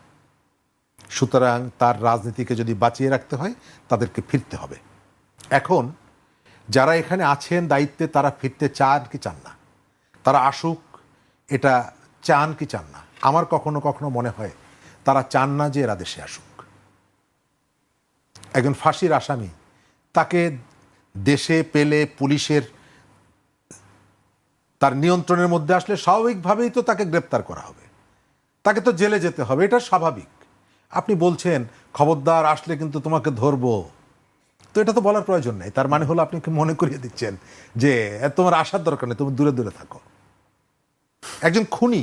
সুতরাং তার রাজনীতিকে যদি বাঁচিয়ে রাখতে হয় তাদেরকে ফিরতে হবে। এখন যারা এখানে আছেন দায়িত্বে, তারা ফিরতে চান কি চান না, তারা আসুক এটা চান কি চান না, আমার কখনো কখনো মনে হয় তারা চান না যে এরা দেশে আসুক। একজন ফাঁসির আসামি, তাকে দেশে পেলে পুলিশের তার নিয়ন্ত্রণের মধ্যে আসলে স্বাভাবিকভাবেই তো তাকে গ্রেপ্তার করা হবে, তাকে তো জেলে যেতে হবে, এটা স্বাভাবিক। আপনি বলছেন খবরদার আসলে কিন্তু তোমাকে ধরবো, তো এটা তো বলার প্রয়োজন নেই। তার মানে হলো আপনি মনে করিয়ে দিচ্ছেন যে তোমার আসার দরকার নেই, তুমি দূরে দূরে থাকো। একজন খুনি,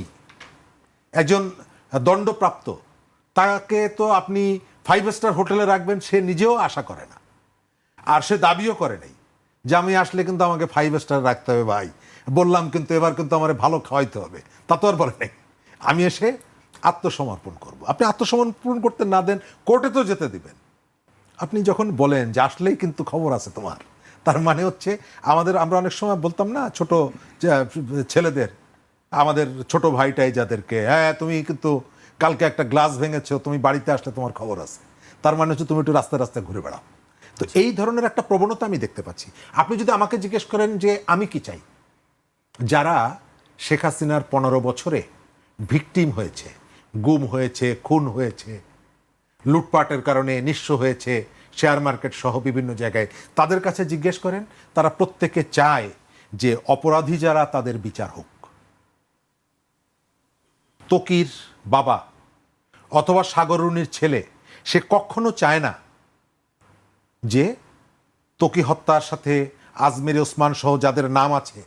একজন দণ্ডপ্রাপ্ত, তাকে তো আপনি 5 স্টার হোটেলে রাখবেন, সে নিজেও আশা করে না, আর সে দাবিও করে নাই যে আমি আসলে কিন্তু আমাকে 5 স্টার রাখতে হবে ভাই, বললাম কিন্তু এবার কিন্তু আমার ভালো খাওয়াইতে হবে, তা তো আর বলে নাই। আমি এসে আত্মসমর্পণ করব। আপনি আত্মসমর্পণ করতে না দেন, কোর্টে তো যেতে দিবেন। আপনি যখন বলেন যে আসলেই কিন্তু খবর আছে তোমার, তার মানে হচ্ছে আমরা অনেক সময় বলতাম না ছোট ছেলেদের, আমাদের ছোট ভাইটাই যাদেরকে, হ্যাঁ তুমি কিন্তু কালকে একটা গ্লাস ভেঙেছো, তুমি বাড়িতে আসলে তোমার খবর আছে, তার মানে হচ্ছে তুমি একটু রাস্তায় রাস্তায় ঘুরে বেড়াও। তো এই ধরনের একটা প্রবণতা আমি দেখতে পাচ্ছি। আপনি যদি আমাকে জিজ্ঞেস করেন যে আমি কি চাই, যারা শেখ হাসিনার 15 বছরে ভিকটিম হয়েছে, গুম হয়েছে, খুন হয়েছে, লুটপাটের কারণে নিঃস্ব হয়েছে, শেয়ার মার্কেট সহ বিভিন্ন জায়গায়, তাদের কাছে জিজ্ঞেস করেন, তারা প্রত্যেকে চায় যে অপরাধী যারা তাদের বিচার হোক। তকির বাবা অথবা সাগররুনির ছেলে, সে কখনো চায় না যে তকি হত্যার সাথে আজমির ওসমান সহ যাদের নাম আছে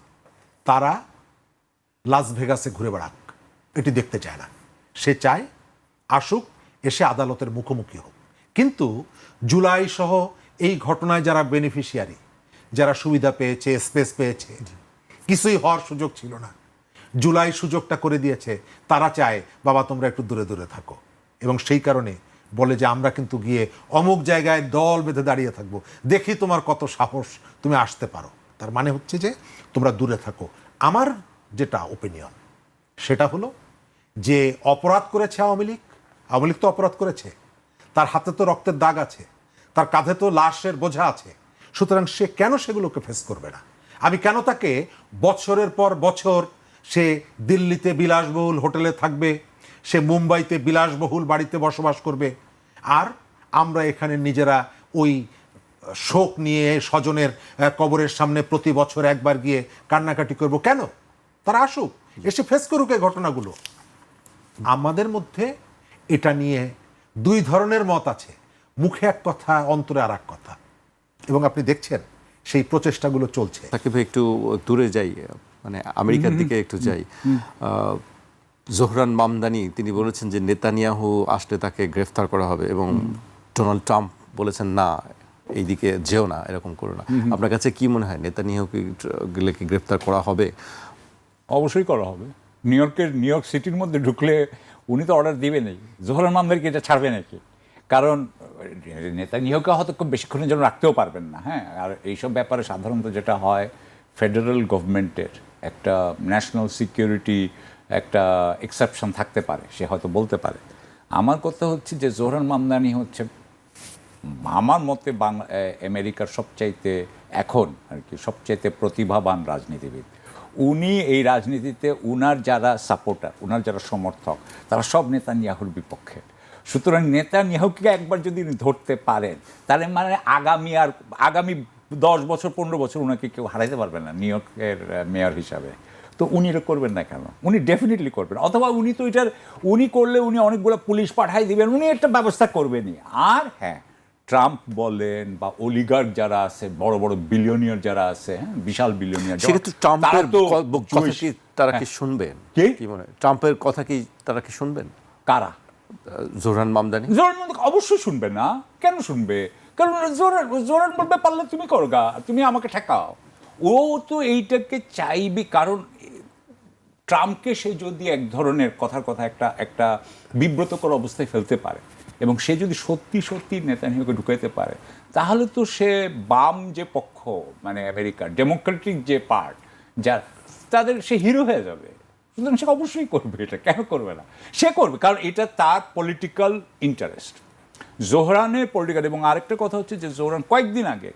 তারা লাস ভেগাসে ঘুরে বেড়াক, এটি দেখতে চায় না। সে চায় আসুক, এসে আদালতের মুখোমুখি হোক। কিন্তু জুলাই সহ এই ঘটনায় যারা বেনিফিশিয়ারি, যারা সুবিধা পেয়েছে, স্পেস পেয়েছে, কিছুই হওয়ার সুযোগ ছিল না, জুলাই সুযোগটা করে দিয়েছে, তারা চায় বাবা তোমরা একটু দূরে দূরে থাকো, এবং সেই কারণে বলে যে আমরা কিন্তু গিয়ে অমুক জায়গায় দল বেঁধে দাঁড়িয়ে থাকবো, দেখি তোমার কত সাহস, তুমি আসতে পারো। তার মানে হচ্ছে যে তোমরা দূরে থাকো। আমার যেটা ওপিনিয়ন সেটা হলো যে অপরাধ করেছে আওয়ামী লীগ তো অপরাধ করেছে, তার হাতে তো রক্তের দাগ আছে, তার কাঁধে তো লাশের বোঝা আছে, সুতরাং সে কেন সেগুলোকে ফেস করবে না? আমি কেন তাকে বছরের পর বছর সে দিল্লিতে বিলাসবহুল হোটেলে থাকবে, সে মুম্বাইতে বিলাসবহুল বাড়িতে বসবাস করবে, আর আমরা এখানে নিজেরা ওই শোক নিয়ে স্বজনের কবরের সামনে প্রতি বছর একবার গিয়ে কান্নাকাটি করব? কেন? তারা আসুক, এসে ফেস করুক এই ঘটনাগুলো। আমাদের মধ্যে এটা নিয়ে দুই ধরনের মত আছে, মুখে এক কথা, অন্তরে আর এক কথা, এবং আপনি দেখছেন সেই প্রচেষ্টাগুলো চলছে। তাকে ভাই একটু দূরে যাই, মানে আমেরিকার দিকে একটু যাই। জোহরান মামদানি তিনি বলেছেন যে নেতানিয়াহু আসলে তাকে গ্রেফতার করা হবে, এবং ডোনাল্ড ট্রাম্প বলেছেন না, এইদিকে যেও না, এরকম করো না। আপনার কাছে কি মনে হয়, নেতানিয়াহুকে গেলে কি গ্রেফতার করা হবে? অবশ্যই করা হবে। নিউ ইয়র্ক সিটির মধ্যে ঢুকলে উনি তো অর্ডার দিবেনই, জোহরান মামদানিকে এটা ছাড়বে নাকি? কারণ নেতানিয়াহুকে হয়তো খুব বেশিক্ষণের জন্য রাখতেও পারবেন না। হ্যাঁ, আর এইসব ব্যাপারে সাধারণত যেটা হয়, ফেডারেল গভর্নমেন্টের একটা ন্যাশনাল সিকিউরিটি একটা এক্সেপশন থাকতে পারে, সে হয়তো বলতে পারে। আমার কথা হচ্ছে যে জোহরান মামদানি হচ্ছে আমার মতে আমেরিকার সবচাইতে এখন আর কি সবচাইতে প্রতিভাবান রাজনীতিবিদ। উনি এই রাজনীতিতে উনার যারা সাপোর্টার, উনার যারা সমর্থক, তারা সব নেতানিয়াহুর বিপক্ষে। সুতরাং নেতানিয়াহুকে একবার যদি ধরতে পারেন, তাহলে মানে আগামী 10 বছর 15 বছর উনাকে কেউ হারাইতে পারবে না নিউ ইয়র্কের মেয়র হিসাবে। তো উনি এটা করবেন না কেন? উনি ডেফিনেটলি করবেন। অথবা উনি করলে উনি অনেকগুলো পুলিশ পাঠাই দিবেন, উনি একটা ব্যবস্থা করবেনই। আর হ্যাঁ, ট্রাম্প বলেন বা অলিগার্ক যারা আছে, বড় বড় বিলিয়নিয়ার যারা আছে, হ্যাঁ, বিশাল বিলিয়নিয়ার, সেক্ষেত্রে ট্রাম্পের কথা কি তারা কি শুনবেন? কি মনে হয়, ট্রাম্পের কথা কি তারা কি শুনবেন? কারা? জোহরান মামদানি অবশ্যই শুনবে না। কেন শুনবে? কারণ জোরান বলবে পারলে তুমি করো গা, তুমি আমাকে ঠেকাও। ও তো এইটাকে চাইবে, কারণ ট্রাম্পকে সে যদি এক ধরনের কথার কথা একটা বিব্রতকর অবস্থায় ফেলতে পারে, এবং সে যদি সত্যি সত্যি নেতানিয়াহুকে ঢুকাইতে পারে, তাহলে তো সে বাম যে পক্ষ, মানে আমেরিকার ডেমোক্রেটিক যে পার্ট, তাদের সে হিরো হয়ে যাবে। সুতরাং সে অবশ্যই করবে এটা, কেন করবে না? সে করবে, কারণ এটা তার পলিটিক্যাল ইন্টারেস্ট। জোহরানের পলিটিক্যাল। এবং আরেকটা কথা হচ্ছে যে জোহরান কয়েকদিন আগে,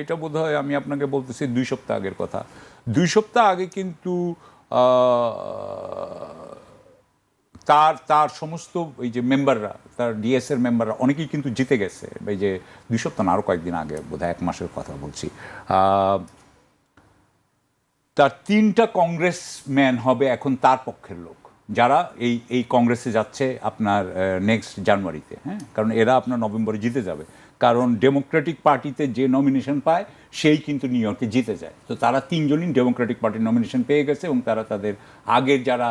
এটা বোধ হয় আমি আপনাকে বলতেছি 2 সপ্তাহ আগের কথা, 2 সপ্তাহ আগে কিন্তু তার সমস্ত এই যে মেম্বাররা, তার ডিএসের মেম্বাররা অনেকেই কিন্তু জিতে গেছে। এই যে 2 সপ্তাহ না, আরও কয়েকদিন আগে, বোধহয় 1 মাসের কথা বলছি। তার 3টা কংগ্রেসম্যান হবে এখন তার পক্ষের লোক, যারা এই কংগ্রেসে যাচ্ছে আপনার নেক্সট জানুয়ারিতে। হ্যাঁ, কারণ এরা আপনার নভেম্বরে জিতে যাবে, কারণ ডেমোক্রেটিক পার্টিতে যে নমিনেশন পায় সেই কিন্তু নিউ ইয়র্কে জিতে যায়। তো তারা 3 জনই ডেমোক্রেটিক পার্টির নমিনেশন পেয়ে গেছে, এবং তারা তাদের আগের যারা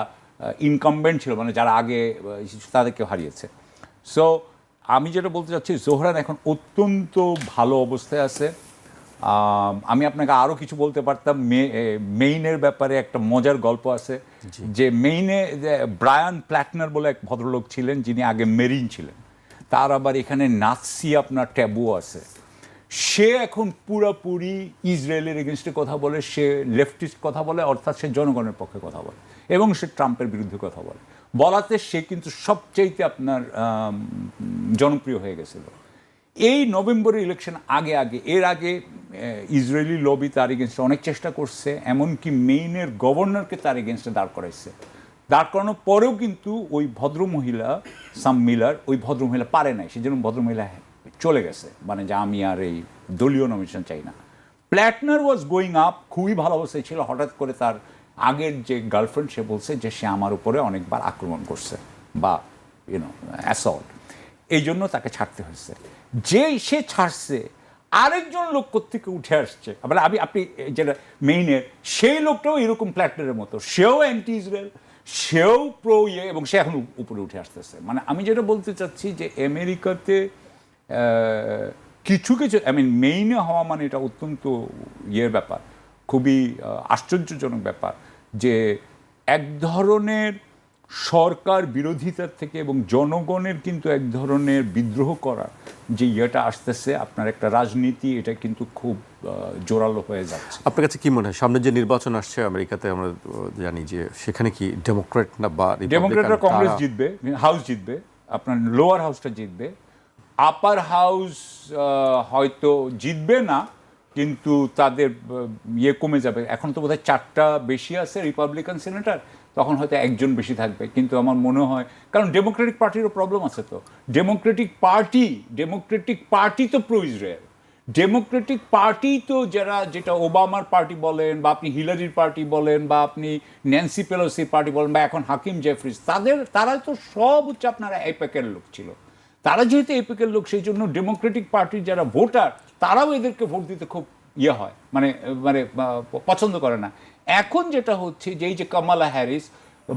ইনকামবেন্ট ছিল, মানে যারা আগে, তাদেরকে হারিয়েছে। সো আমি যেটা বলতে চাচ্ছি, জোহরান এখন অত্যন্ত ভালো অবস্থায় আছে। আমি আপনাকে আরও কিছু বলতে পারতাম। মেইনের ব্যাপারে একটা মজার গল্প আছে, যে মেইনে ব্রায়ান প্ল্যাটনার বলে এক ভদ্রলোক ছিলেন, যিনি আগে মেরিন ছিলেন। তার আবার এখানে নাৎসি আপনার ট্যাবু আছে। সে এখন পুরোপুরি ইসরায়েলের এগেনস্টে কথা বলে, সে লেফটিস্ট কথা বলে, অর্থাৎ সে জনগণের পক্ষে কথা বলে, এবং সে ট্রাম্পের বিরুদ্ধে কথা বলাতে সে কিন্তু সবচাইতে আপনার জনপ্রিয় হয়ে গেছিল। এই নভেম্বরের ইলেকশন এর আগে ইসরায়েলি লবি তার এগেনস্টে অনেক চেষ্টা করছে, এমনকি মেইনের গভর্নরকে তার এগেনস্টে দাঁড় করাইছে। দাঁড় করানোর পরেও কিন্তু ওই ভদ্রমহিলা সাম মিলার, ওই ভদ্রমহিলা পারে নাই, সেজন্য ভদ্রমহিলা চলে গেছে, মানে যে আমি আর এই দলীয় নমিনেশন চাই না। প্ল্যাটনার ওয়াজ গোয়িং আপ, খুবই ভালো অবস্থায় ছিল। হঠাৎ করে তার আগের যে গার্লফ্রেন্ড, সে বলছে যে সে আমার উপরে অনেকবার আক্রমণ করছে বা অ্যাসল্ট, এই জন্য তাকে ছাড়তে হয়েছে। যেই সে ছাড়ছে, আরেকজন লোক কোত্থেকে উঠে আসছে, মানে আপনি যেটা মেইনের, সেই লোকটাও এরকম প্ল্যাটনারের মতো, সেও অ্যান্টি ইসরায়েল, সেও প্রো এবং সে এখন উপরে উঠে আসতেছে। মানে আমি যেটা বলতে চাচ্ছি যে আমেরিকাতে কিছু মেইনে হওয়া মানে এটা অত্যন্ত ব্যাপার, খুবই আশ্চর্যজনক ব্যাপার, যে এক ধরনের সরকার বিরোধিতার থেকে এবং জনগণের কিন্তু এক ধরনের বিদ্রোহ করা যে আসতেছে আপনার একটা রাজনীতি, এটা কিন্তু খুব জোরালো হয়ে যাচ্ছে। আপনার কাছে কি মনে হয়, সামনে যে নির্বাচন আসছে আমেরিকাতে, আমরা জানি যে সেখানে কি ডেমোক্রেট না বা ডেমোক্রেটরা কংগ্রেস জিতবে, হাউস জিতবে, আপনার লোয়ার হাউসটা জিতবে, আপার হাউস হয়তো জিতবে না, কিন্তু তাদের কমে যাবে। এখন তো বোধহয় 4টা বেশি আছে রিপাবলিকান সিনেটর, তখন হয়তো একজন বেশি থাকবে। কিন্তু আমার মনে হয়, কারণ ডেমোক্রেটিক পার্টিরও প্রবলেম আছে, তো ডেমোক্রেটিক পার্টি তো প্রো ইসরায়েল, ডেমোক্রেটিক পার্টি তো যেটা ওবামার পার্টি বলেন বা আপনি হিলারির পার্টি বলেন বা আপনি ন্যান্সি পেলোসির পার্টি বলেন বা এখন হাকিম জেফরিস, তারা তো সব হচ্ছে আপনারা এপেকের লোক ছিল। তারা যেহেতু এপেকের লোক, সেই জন্য ডেমোক্রেটিক পার্টির যারা ভোটার তারাও এদেরকে ভোট দিতে খুব হয়, মানে মানে পছন্দ করে না। এখন যেটা হচ্ছে যে এই যে কামালা হ্যারিস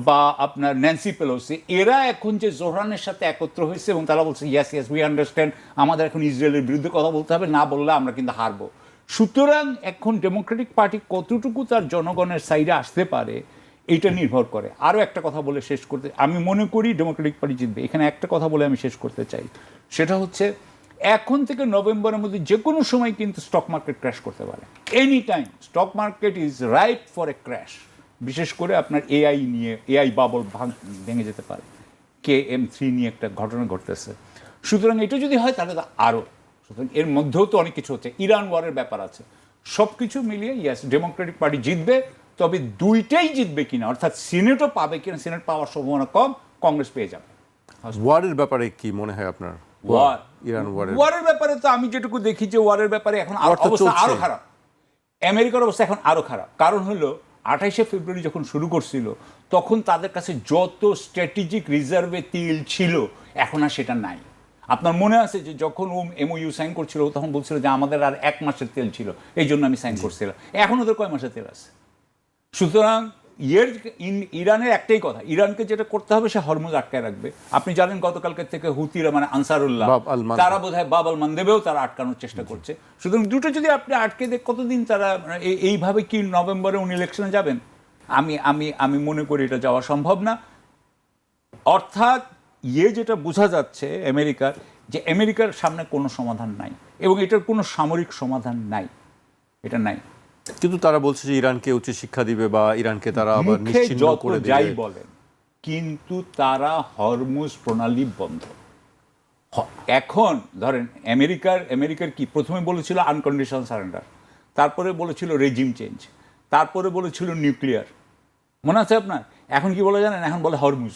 বা আপনার ন্যান্সি পেলোসি, এরা এখন যে জোহরানের সাথে একত্র হয়েছে এবং তারা বলছে ইয়েস ইয়েস উই আন্ডারস্ট্যান্ড, আমাদের এখন ইসরায়েলের বিরুদ্ধে কথা বলতে হবে, না বললে আমরা কিন্তু হারবো। সুতরাং এখন ডেমোক্রেটিক পার্টি কতটুকু তার জনগণের সাইডে আসতে পারে এইটা নির্ভর করে। আরও একটা কথা বলে শেষ করতে, আমি মনে করি ডেমোক্রেটিক পার্টি জিতবে। এখানে একটা কথা বলে আমি শেষ করতে চাই, সেটা হচ্ছে এখন থেকে নভেম্বরের মধ্যে যে কোনো সময় কিন্তু স্টক মার্কেট ক্র্যাশ করতে পারে। Any time stock market is right for a crash. বিশেষ করে আপনার এআই বাবল ভেঙে যেতে পারে। KM3 নিয়ে একটা ঘটনা ঘটতেছে। সুতরাং এটা যদি হয় তাহলে আরও, সুতরাং এর মধ্যেও তো অনেক কিছু হচ্ছে, ইরান ওয়ারের ব্যাপার আছে, সব কিছু মিলিয়ে ইয়েস ডেমোক্রেটিক পার্টি জিতবে। তবে দুইটাই জিতবে কিনা, অর্থাৎ সিনেটও পাবে কিনা, সিনেট পাওয়ার সম্ভাবনা কম, কংগ্রেস পেয়ে যাবে। ওয়ারের ব্যাপারে কি মনে হয় আপনার? ইরান ওয়ারের ব্যাপারে তো আমি যেটুকু দেখি যে ওয়ারের ব্যাপারে এখন অবস্থা আরো খারাপ। আমেরিকার অবস্থা এখন আরো খারাপ। কারণ হলো 28শে ফেব্রুয়ারি যখন শুরু করছিল তখন তাদের কাছে যত স্ট্র্যাটেজিক রিজার্ভে তেল ছিল এখন আর সেটা নাই। আপনার মনে আছে যে যখন ও MOU সাইন করছিল তখন বলছিল যে আমাদের আর 1 মাসের তেল ছিল, এই জন্য আমি সাইন করছিলাম। এখন ওদের কয় মাসের তেল আছে? সুতরাং ইরানের একটাই কথা, ইরানকে যেটা করতে হবে সে হরমুজ আটকায় রাখবে। আপনি জানেন গতকালকে থেকে হুতিরা মানে আনসারুল্লাহ তারা বোধহয় বাব আল মানদেবেও তারা আটকানোর চেষ্টা করছে। সুতরাং দুটো যদি আপনি আটকে দেখ, কতদিন তারা এইভাবে কি নভেম্বরে উনি ইলেকশনে যাবেন? আমি মনে করি এটা যাওয়া সম্ভব না। অর্থাৎ যেটা বোঝা যাচ্ছে আমেরিকার, যে আমেরিকার সামনে কোনো সমাধান নাই এবং এটার কোনো সামরিক সমাধান নাই, এটা নাই। কিন্তু তারা বলছে যে ইরানকে উচ্চ শিক্ষা দিবে বা ইরানকে তারা আবার নিশ্চিহ্ন করে দিবে। যাই বলেন, কিন্তু তারা হরমুজ প্রণালী বন্ধ। এখন ধরেন আমেরিকার কি প্রথমে বলেছিল আনকন্ডিশনাল সারেন্ডার, তারপরে বলেছিল রেজিম চেঞ্জ, তারপরে বলেছিল নিউক্লিয়ার, মনে আছে আপনার? এখন কি বলে জানেন? এখন বলে হরমুজ।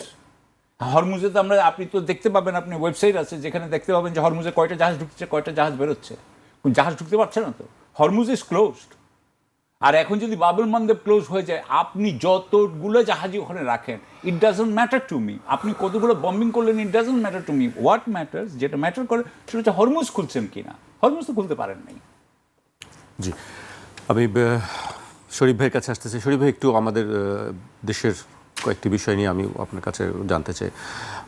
হরমুজে তো আপনি তো দেখতে পাবেন, আপনি ওয়েবসাইট আছে যেখানে দেখতে পাবেন যে হরমুজে কয়টা জাহাজ ঢুকছে, কয়টা জাহাজ বেরোচ্ছে। জাহাজ ঢুকতে পারছে না তো, হরমুজ ইজ ক্লোজড। আর এখন যদি বাবুল মানদেব ক্লোজ হয়ে যায়, আপনি যতগুলো জাহাজই ওখানে রাখেন, it doesn't matter to me. আপনি কতগুলো বম্বিং করলেন, it doesn't matter to me. What matters, যেটা ম্যাটার করে সেটা হচ্ছে হরমুজ খুলছেন কিনা। হরমুজ তো খুলতে পারেন নাই। জি, আমি শরীফ ভাইয়ের কাছে আসতেছি। শরীফ ভাই, একটু আমাদের দেশের কয়েকটি বিষয় নিয়ে আমি আপনার কাছে জানতে চাই।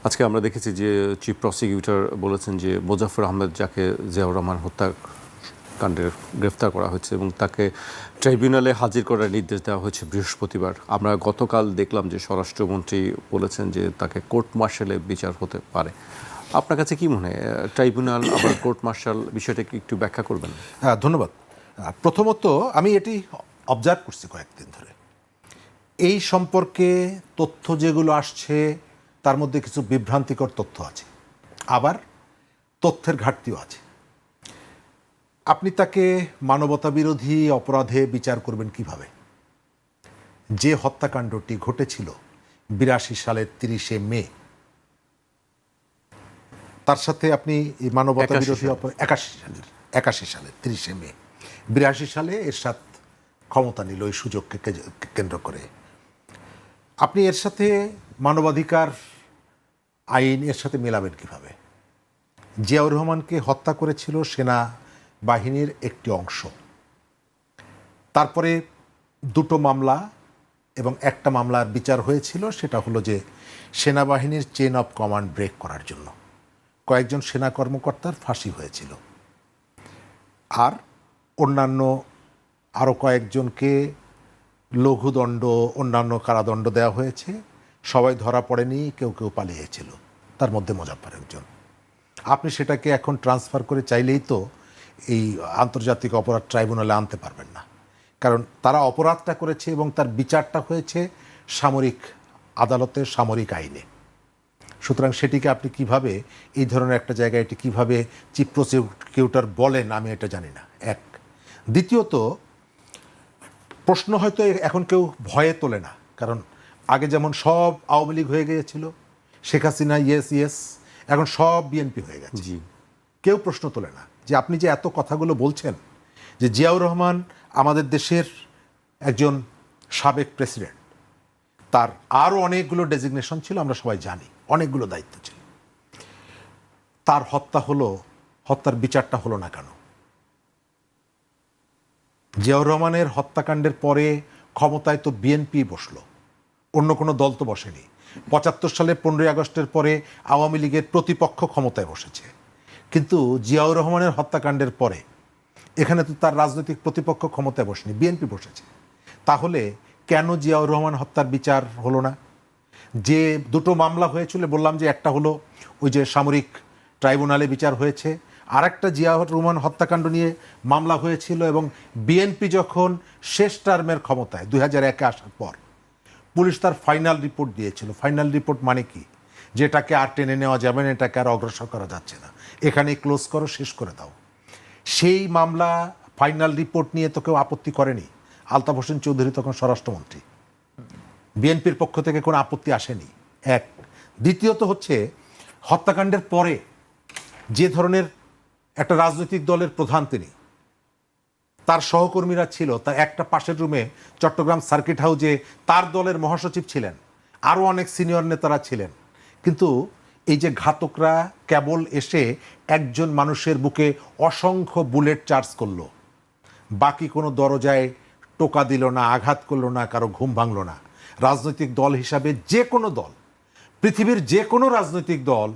আজকে আমরা দেখেছি যে চিফ প্রসিকিউটর বলেছেন যে মোজাফফর আহমেদ, যাকে জিয়াউর রহমান হত্যাকাণ্ডে গ্রেফতার করা হয়েছে এবং তাকে ট্রাইব্যুনালে হাজির করার নির্দেশ দেওয়া হয়েছে বৃহস্পতিবার। আমরা গতকাল দেখলাম যে স্বরাষ্ট্রমন্ত্রী বলেছেন যে তাকে কোর্ট মার্শালে বিচার হতে পারে। আপনার কাছে কি মনে হয়, ট্রাইব্যুনাল আবার কোর্ট মার্শাল বিষয়টাকে একটু ব্যাখ্যা করবেন? হ্যাঁ, ধন্যবাদ। প্রথমত আমি এটি অবজার্ভ করছি কয়েকদিন ধরে, এই সম্পর্কে তথ্য যেগুলো আসছে তার মধ্যে কিছু বিভ্রান্তিকর তথ্য আছে, আবার তথ্যের ঘাটতিও আছে। আপনি তাকে মানবতা বিরোধী অপরাধে বিচার করবেন কিভাবে? যে হত্যাকাণ্ডটি ঘটেছিল 82 সালের 30শে মে, তার সাথে আপনি মানবতা বিরোধী অপরাধ 81 সালের 30শে মে, 82 সালে এরশাদ ক্ষমতা নিল ওই সুযোগকে কেন্দ্র করে। আপনি এর সাথে মানবাধিকার আইন এর সাথে মেলাবেন কিভাবে? জিয়াউর রহমানকে হত্যা করেছিল সেনা বাহিনীর একটি অংশ, তারপরে 2টো মামলা এবং একটা মামলার বিচার হয়েছিল, সেটা হলো যে সেনাবাহিনীর চেইন অফ কমান্ড ব্রেক করার জন্য কয়েকজন সেনা কর্মকর্তার ফাঁসি হয়েছিল, আর অন্যান্য আরও কয়েকজনকে লঘুদণ্ড, অন্যান্য কারাদণ্ড দেওয়া হয়েছে। সবাই ধরা পড়েনি, কেউ কেউ পালিয়েছিল, তার মধ্যে মোজাফফর একজন। আপনি সেটাকে এখন ট্রান্সফার করে চাইলেই তো এই আন্তর্জাতিক অপরাধ ট্রাইব্যুনালে আনতে পারবেন না, কারণ তারা অপরাধটা করেছে এবং তার বিচারটা হয়েছে সামরিক আদালতে, সামরিক আইনে। সুতরাং সেটিকে আপনি কিভাবে এই ধরনের একটা জায়গায় এটি কিভাবে চিফ প্রসিকিউটর বলেন, আমি এটা জানি না। এক, দ্বিতীয়ত প্রশ্ন হয়তো এখন কেউ ভয়ে তোলে না, কারণ আগে যেমন সব আওয়ামী লীগ হয়ে গিয়েছিল, শেখ হাসিনা ইয়েস ইয়েস, এখন সব বিএনপি হয়ে গেছে, কেউ প্রশ্ন তোলে না। যে আপনি যে এত কথাগুলো বলছেন যে জিয়াউর রহমান আমাদের দেশের একজন সাবেক প্রেসিডেন্ট, তার আরও অনেকগুলো ডেজিগনেশন ছিল, আমরা সবাই জানি, অনেকগুলো দায়িত্ব ছিল। তার হত্যার বিচারটা হলো না কেন? জিয়াউর রহমানের হত্যাকাণ্ডের পরে ক্ষমতায় তো বিএনপি বসলো, অন্য কোনো দল তো বসেনি। ৭৫ সালে 15ই আগস্টের পরে আওয়ামী লীগের প্রতিপক্ষ ক্ষমতায় বসেছে, কিন্তু জিয়াউর রহমানের হত্যাকাণ্ডের পরে এখানে তো তার রাজনৈতিক প্রতিপক্ষ ক্ষমতায় বসেনি, বিএনপি বসেছে। তাহলে কেন জিয়াউর রহমান হত্যার বিচার হলো না? যে দুটো মামলা হয়েছিল, বললাম যে একটা হলো ওই যে সামরিক ট্রাইব্যুনালে বিচার হয়েছে, আর একটা জিয়াউর রহমান হত্যাকাণ্ড নিয়ে মামলা হয়েছিল, এবং বিএনপি যখন শেষ টার্মের ক্ষমতায় 2001-এ আসার পর পুলিশ তার ফাইনাল রিপোর্ট দিয়েছিল। ফাইনাল রিপোর্ট মানে কি? যেটাকে আর টেনে নেওয়া যাবে না, এটাকে আর অগ্রসর করা যাচ্ছে না, এখানেই ক্লোজ করো, শেষ করে দাও। সেই মামলা ফাইনাল রিপোর্ট নিয়ে তো কেউ আপত্তি করেনি। আলতাফ হোসেন চৌধুরী তখন স্বরাষ্ট্রমন্ত্রী, বিএনপির পক্ষ থেকে কোনো আপত্তি আসেনি। এক। দ্বিতীয়ত হচ্ছে, হত্যাকাণ্ডের পরে যে ধরনের একটা রাজনৈতিক দলের প্রধান তিনি, তার সহকর্মীরা ছিল, তার একটা পাশের রুমে চট্টগ্রাম সার্কিট হাউসে তার দলের মহাসচিব ছিলেন, আরও অনেক সিনিয়র নেতারা ছিলেন। কিন্তু এই যে ঘাতকরা কেবল এসে একজন মানুষের বুকে অসংখ্য বুলেট চার্জ করলো, বাকি কোনো দরজায় টোকা দিল না, আঘাত করলো না, কারো ঘুম ভাঙলো না। রাজনৈতিক দল হিসাবে যে কোনো দল, পৃথিবীর যে কোনো রাজনৈতিক দল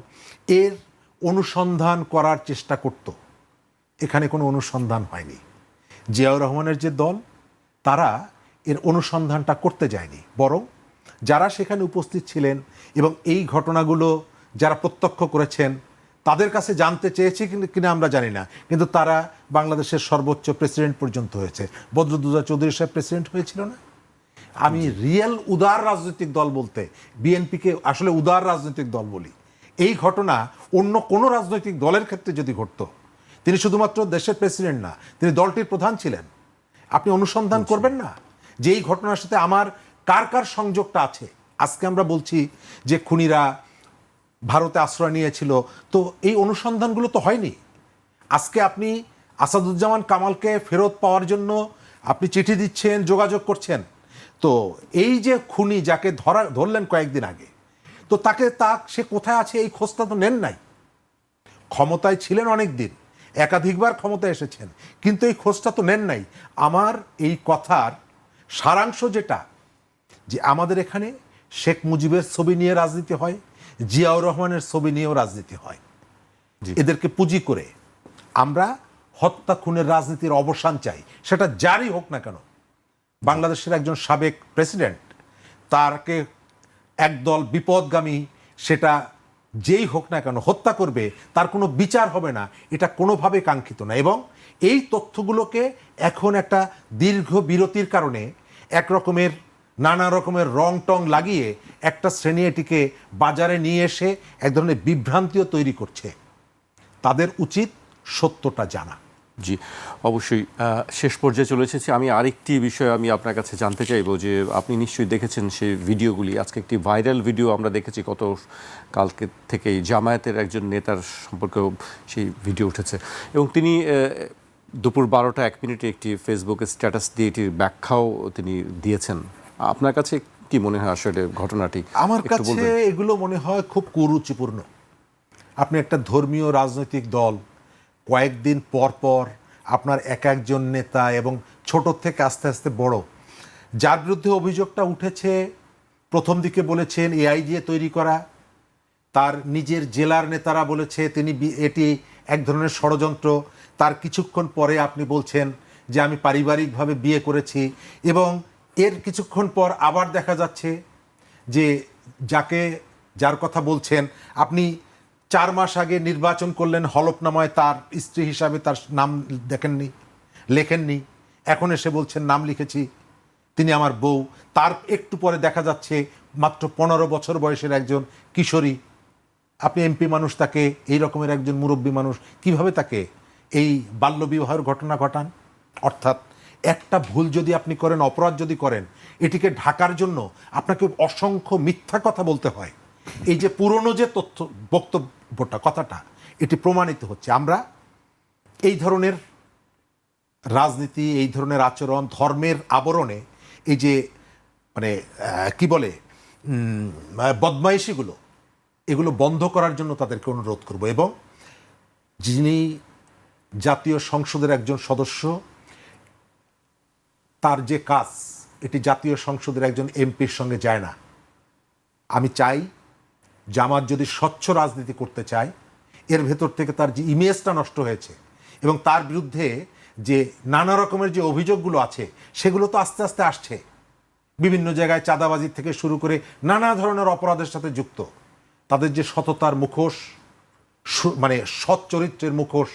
এর অনুসন্ধান করার চেষ্টা করত, এখানে কোনো অনুসন্ধান হয়নি। জিয়াউর রহমানের যে দল, তারা এর অনুসন্ধানটা করতে যায়নি, বরং যারা সেখানে উপস্থিত ছিলেন এবং এই ঘটনাগুলো যারা প্রত্যক্ষ করেছেন তাদের কাছে জানতে চেয়েছে কিনা আমরা জানি না, কিন্তু তারা বাংলাদেশের সর্বোচ্চ প্রেসিডেন্ট পর্যন্ত হয়েছে। বদরুদ্দোজা চৌধুরী সাহেব প্রেসিডেন্ট হয়েছিল না? আমি রিয়েল উদার রাজনৈতিক দল বলতে বিএনপিকে আসলে উদার রাজনৈতিক দল বলি। এই ঘটনা অন্য কোনো রাজনৈতিক দলের ক্ষেত্রে যদি ঘটতো, তিনি শুধুমাত্র দেশের প্রেসিডেন্ট না, তিনি দলটির প্রধান ছিলেন, আপনি অনুসন্ধান করবেন না যে এই ঘটনার সাথে আমার কার কার সংযোগটা আছে? আজকে আমরা বলছি যে খুনিরা ভারতে আশ্রয় নিয়েছিল, তো এই অনুসন্ধানগুলো তো হয়নি। আজকে আপনি আসাদুজ্জামান কামালকে ফেরত পাওয়ার জন্য আপনি চিঠি দিচ্ছেন, যোগাযোগ করছেন, তো এই যে খুনি যাকে ধরলেন কয়েকদিন আগে, তো সে কোথায় আছে এই খোঁজটা তো নেন নাই। ক্ষমতায় ছিলেন অনেক দিন, একাধিকবার ক্ষমতায় এসেছেন, কিন্তু এই খোঁজটা তো নেন নাই। আমার এই কথার সারাংশ যেটা, যে আমাদের এখানে শেখ মুজিবের ছবি নিয়ে রাজনীতি হয়, জিয়াউর রহমানের ছবি নিয়েও রাজনীতি হয়। এদেরকে পুঁজি করে আমরা হত্যা খুনের রাজনীতির অবসান চাই, সেটা যারই হোক না কেন। বাংলাদেশের একজন সাবেক প্রেসিডেন্ট, তারকে একদল বিপদগামী, সেটা যেই হোক না কেন, হত্যা করবে, তার কোনো বিচার হবে না, এটা কোনোভাবে কাঙ্ক্ষিত না। এবং এই তথ্যগুলোকে এখন একটা দীর্ঘ বিরতির কারণে একরকমের নানা রকমের রং টং লাগিয়ে একটা শ্রেণী এটিকে বাজারে নিয়ে এসে এক ধরনের বিভ্রান্তিও তৈরি করছে। তাদের উচিত সত্যটা জানা। জি, অবশ্যই। শেষ পর্যায়ে চলে এসেছি। আমি আরেকটি বিষয় আমি আপনার কাছে জানতে চাইবো, যে আপনি নিশ্চয়ই দেখেছেন সেই ভিডিওগুলি। আজকে একটি ভাইরাল ভিডিও আমরা দেখেছি, কালকে থেকেই জামায়াতের একজন নেতার সম্পর্কেও সেই ভিডিও উঠেছে, এবং তিনি দুপুর 12টা 1 মিনিটে একটি ফেসবুকে স্ট্যাটাস দিয়ে এটির ব্যাখ্যাও তিনি দিয়েছেন। আপনার কাছে কি মনে হয় আসলে ঘটনাটি? আমার কাছে এগুলো মনে হয় খুব কুরুচিপূর্ণ। আপনি একটা ধর্মীয় রাজনৈতিক দল, কয়েকদিন পর পর আপনার একজন নেতা, এবং ছোট থেকে আস্তে আস্তে বড়, যার বিরুদ্ধে অভিযোগটা উঠেছে, প্রথম দিকে বলেছেন এআই দিয়ে তৈরি করা, তার নিজের জেলার নেতারা বলেছে এটি এক ধরনের ষড়যন্ত্র, তার কিছুক্ষণ পরে আপনি বলছেন যে আমি পারিবারিকভাবে বিয়ে করেছি, এবং এর কিছুক্ষণ পর আবার দেখা যাচ্ছে যে যার কথা বলছেন আপনি 4 মাস আগে নির্বাচন করলেন, হলফনামায় তার স্ত্রী হিসাবে তার নাম লেখেননি, এখন এসে বলছেন নাম লিখেছি, তিনি আমার বউ। তার একটু পরে দেখা যাচ্ছে মাত্র 15 বছর বয়সের একজন কিশোরী, আপনি এমপি মানুষ, তাকে এই রকমের একজন মুরব্বী মানুষ কিভাবে তাকে এই বাল্যবিবাহের ঘটনা ঘটান? অর্থাৎ একটা ভুল যদি আপনি করেন, অপরাধ যদি করেন, এটিকে ঢাকার জন্য আপনাকে অসংখ্য মিথ্যা কথা বলতে হয়। এই যে পুরনো যে তথ্য বক্তব্যটা, কথাটা, এটি প্রমাণিত হচ্ছে। আমরা এই ধরনের রাজনীতি, এই ধরনের আচরণ, ধর্মের আবরণে এই যে মানে কি বলে বদমাইশিগুলো, এগুলো বন্ধ করার জন্য তাদেরকে অনুরোধ করব। এবং যিনি জাতীয় সংসদের একজন সদস্য, তার যে কাজ, এটি জাতীয় সংসদের একজন এমপির সঙ্গে যায় না। আমি চাই জামাত যদি স্বচ্ছ রাজনীতি করতে চায়, এর ভেতর থেকে তার যে ইমেজটা নষ্ট হয়েছে এবং তার বিরুদ্ধে যে নানা রকমের যে অভিযোগগুলো আছে, সেগুলো তো আস্তে আস্তে আসছে। বিভিন্ন জায়গায় চাঁদাবাজির থেকে শুরু করে নানা ধরনের অপরাধের সাথে যুক্ত। তাদের যে সততার মুখোশ, মানে সৎ চরিত্রের মুখোশ,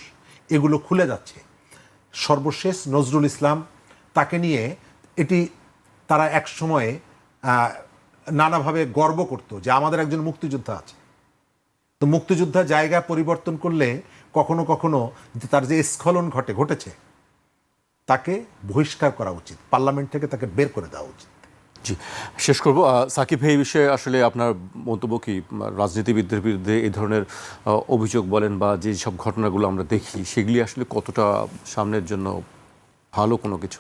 এগুলো খুলে যাচ্ছে। সর্বশেষ নজরুল ইসলাম, তাকে নিয়ে এটি তারা এক সময়ে নানাভাবে গর্ব করত যে আমাদের একজন মুক্তিযোদ্ধা আছে। তো মুক্তিযোদ্ধা জায়গা পরিবর্তন করলে কখনো কখনো তার যে স্খলন ঘটেছে, তাকে বহিষ্কার করা উচিত, পার্লামেন্ট থেকে তাকে বের করে দেওয়া উচিত। জি, শেষ করব। সাকিব ভাই, এই বিষয়ে আসলে আপনার মন্তব্য কি? রাজনীতিবিদদের বিরুদ্ধে এই ধরনের অভিযোগ বলেন বা যে সব ঘটনাগুলো আমরা দেখি, সেগুলি আসলে কতটা সামনের জন্য ভালো কোনো কিছু?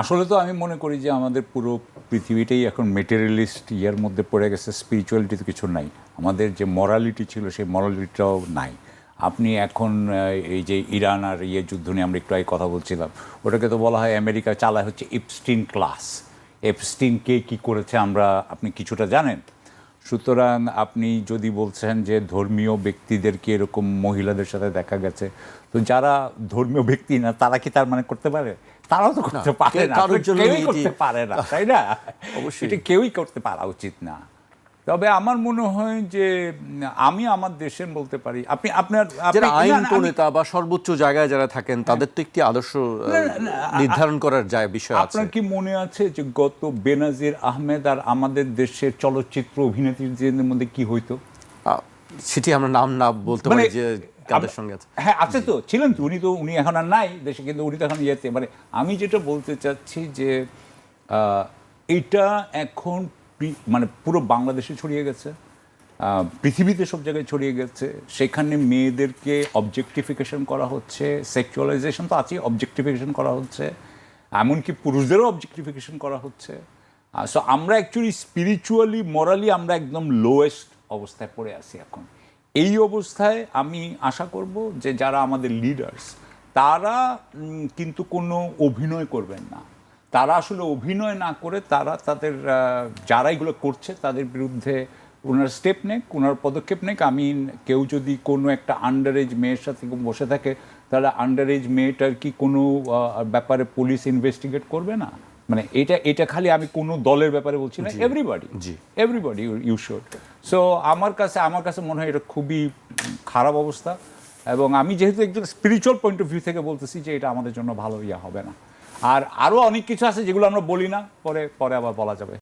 আসলে তো আমি মনে করি যে আমাদের পুরো পৃথিবীটাই এখন মেটেরিয়ালিস্ট ইয়ার মধ্যে পড়ে গেছে। স্পিরিচুয়ালিটি তো কিছু নাই, আমাদের যে মরালিটি ছিল সেই মরালিটিটাও নাই। আপনি এখন এই যে ইরান আর যুদ্ধ নিয়ে আমরা একটু আগে কথা বলছিলাম, ওটাকে তো বলা হয় আমেরিকা চালায় হচ্ছে এপস্টিন ক্লাস। এপস্টিন কে কী করেছে আপনি কিছুটা জানেন। সুতরাং আপনি যদি বলছেন যে ধর্মীয় ব্যক্তিদেরকে এরকম মহিলাদের সাথে দেখা গেছে, তো যারা ধর্মীয় ব্যক্তি না তারা কি তার মানে করতে পারে? তারাও তো করতে পারে না, কেউই করতে পারে না, তাই না? অবশ্যই এটা কেউই করতে পারা উচিত না। তবে আমার মনে হয় যে আমি আমার দেশের বলতে পারি, আপনার আইন প্রণেতা বা সর্বোচ্চ জায়গায় যারা থাকেন, তাদের তো একটি আদর্শ নির্ধারণ করার যায় বিষয় আছে। আপনার কি মনে আছে যে গত বেনাজির আহমেদ আর আমাদের দেশের চলচ্চিত্র অভিনেত্রীদের মধ্যে কি হইতো? সেটি আমরা নাম না বলতে পারি যে কাদের সঙ্গে আছে। হ্যাঁ, আছে তো, ছিলেন তো, উনি এখন আর নাই দেশে, কিন্তু উনি তো এখন মানে আমি যেটা বলতে চাচ্ছি যে এটা এখন মানে পুরো বাংলাদেশে ছড়িয়ে গেছে, পৃথিবীতে সব জায়গায় ছড়িয়ে গেছে। সেখানে মেয়েদেরকে অবজেক্টিফিকেশন করা হচ্ছে, সেক্সুয়ালাইজেশন তো আছেই, অবজেক্টিফিকেশন করা হচ্ছে, এমনকি পুরুষদেরও অবজেক্টিফিকেশন করা হচ্ছে। সো আমরা অ্যাকচুয়ালি স্পিরিচুয়ালি, মরালি আমরা একদম লোয়েস্ট অবস্থায় পড়ে আছি এখন। এই অবস্থায় আমি আশা করব যে যারা আমাদের লিডার্স, তারা কিন্তু কোনো অভিনয় করবেন না। তারা আসলে অভিনয় না করে তারা তাদের যারা এগুলো করছে তাদের বিরুদ্ধে ওনার স্টেপ নেক, ওনার পদক্ষেপ নেক। কেউ যদি কোনো একটা আন্ডার এজ মেয়ের সাথে বসে থাকে, তাহলে আন্ডার এজ মেয়েটার কি কোনো ব্যাপারে পুলিশ ইনভেস্টিগেট করবে না? মানে এটা খালি আমি কোনো দলের ব্যাপারে বলছি না, এভরিবডি ইউ শুড। সো আমার কাছে মনে হয় এটা খুবই খারাপ অবস্থা। এবং আমি যেহেতু একজন স্পিরিচুয়াল পয়েন্ট অফ ভিউ থেকে বলতেছি যে এটা আমাদের জন্য ভালো হবে না। আর আরও অনেক কিছু আছে যেগুলো আমরা বলি না, পরে আবার বলা যাবে।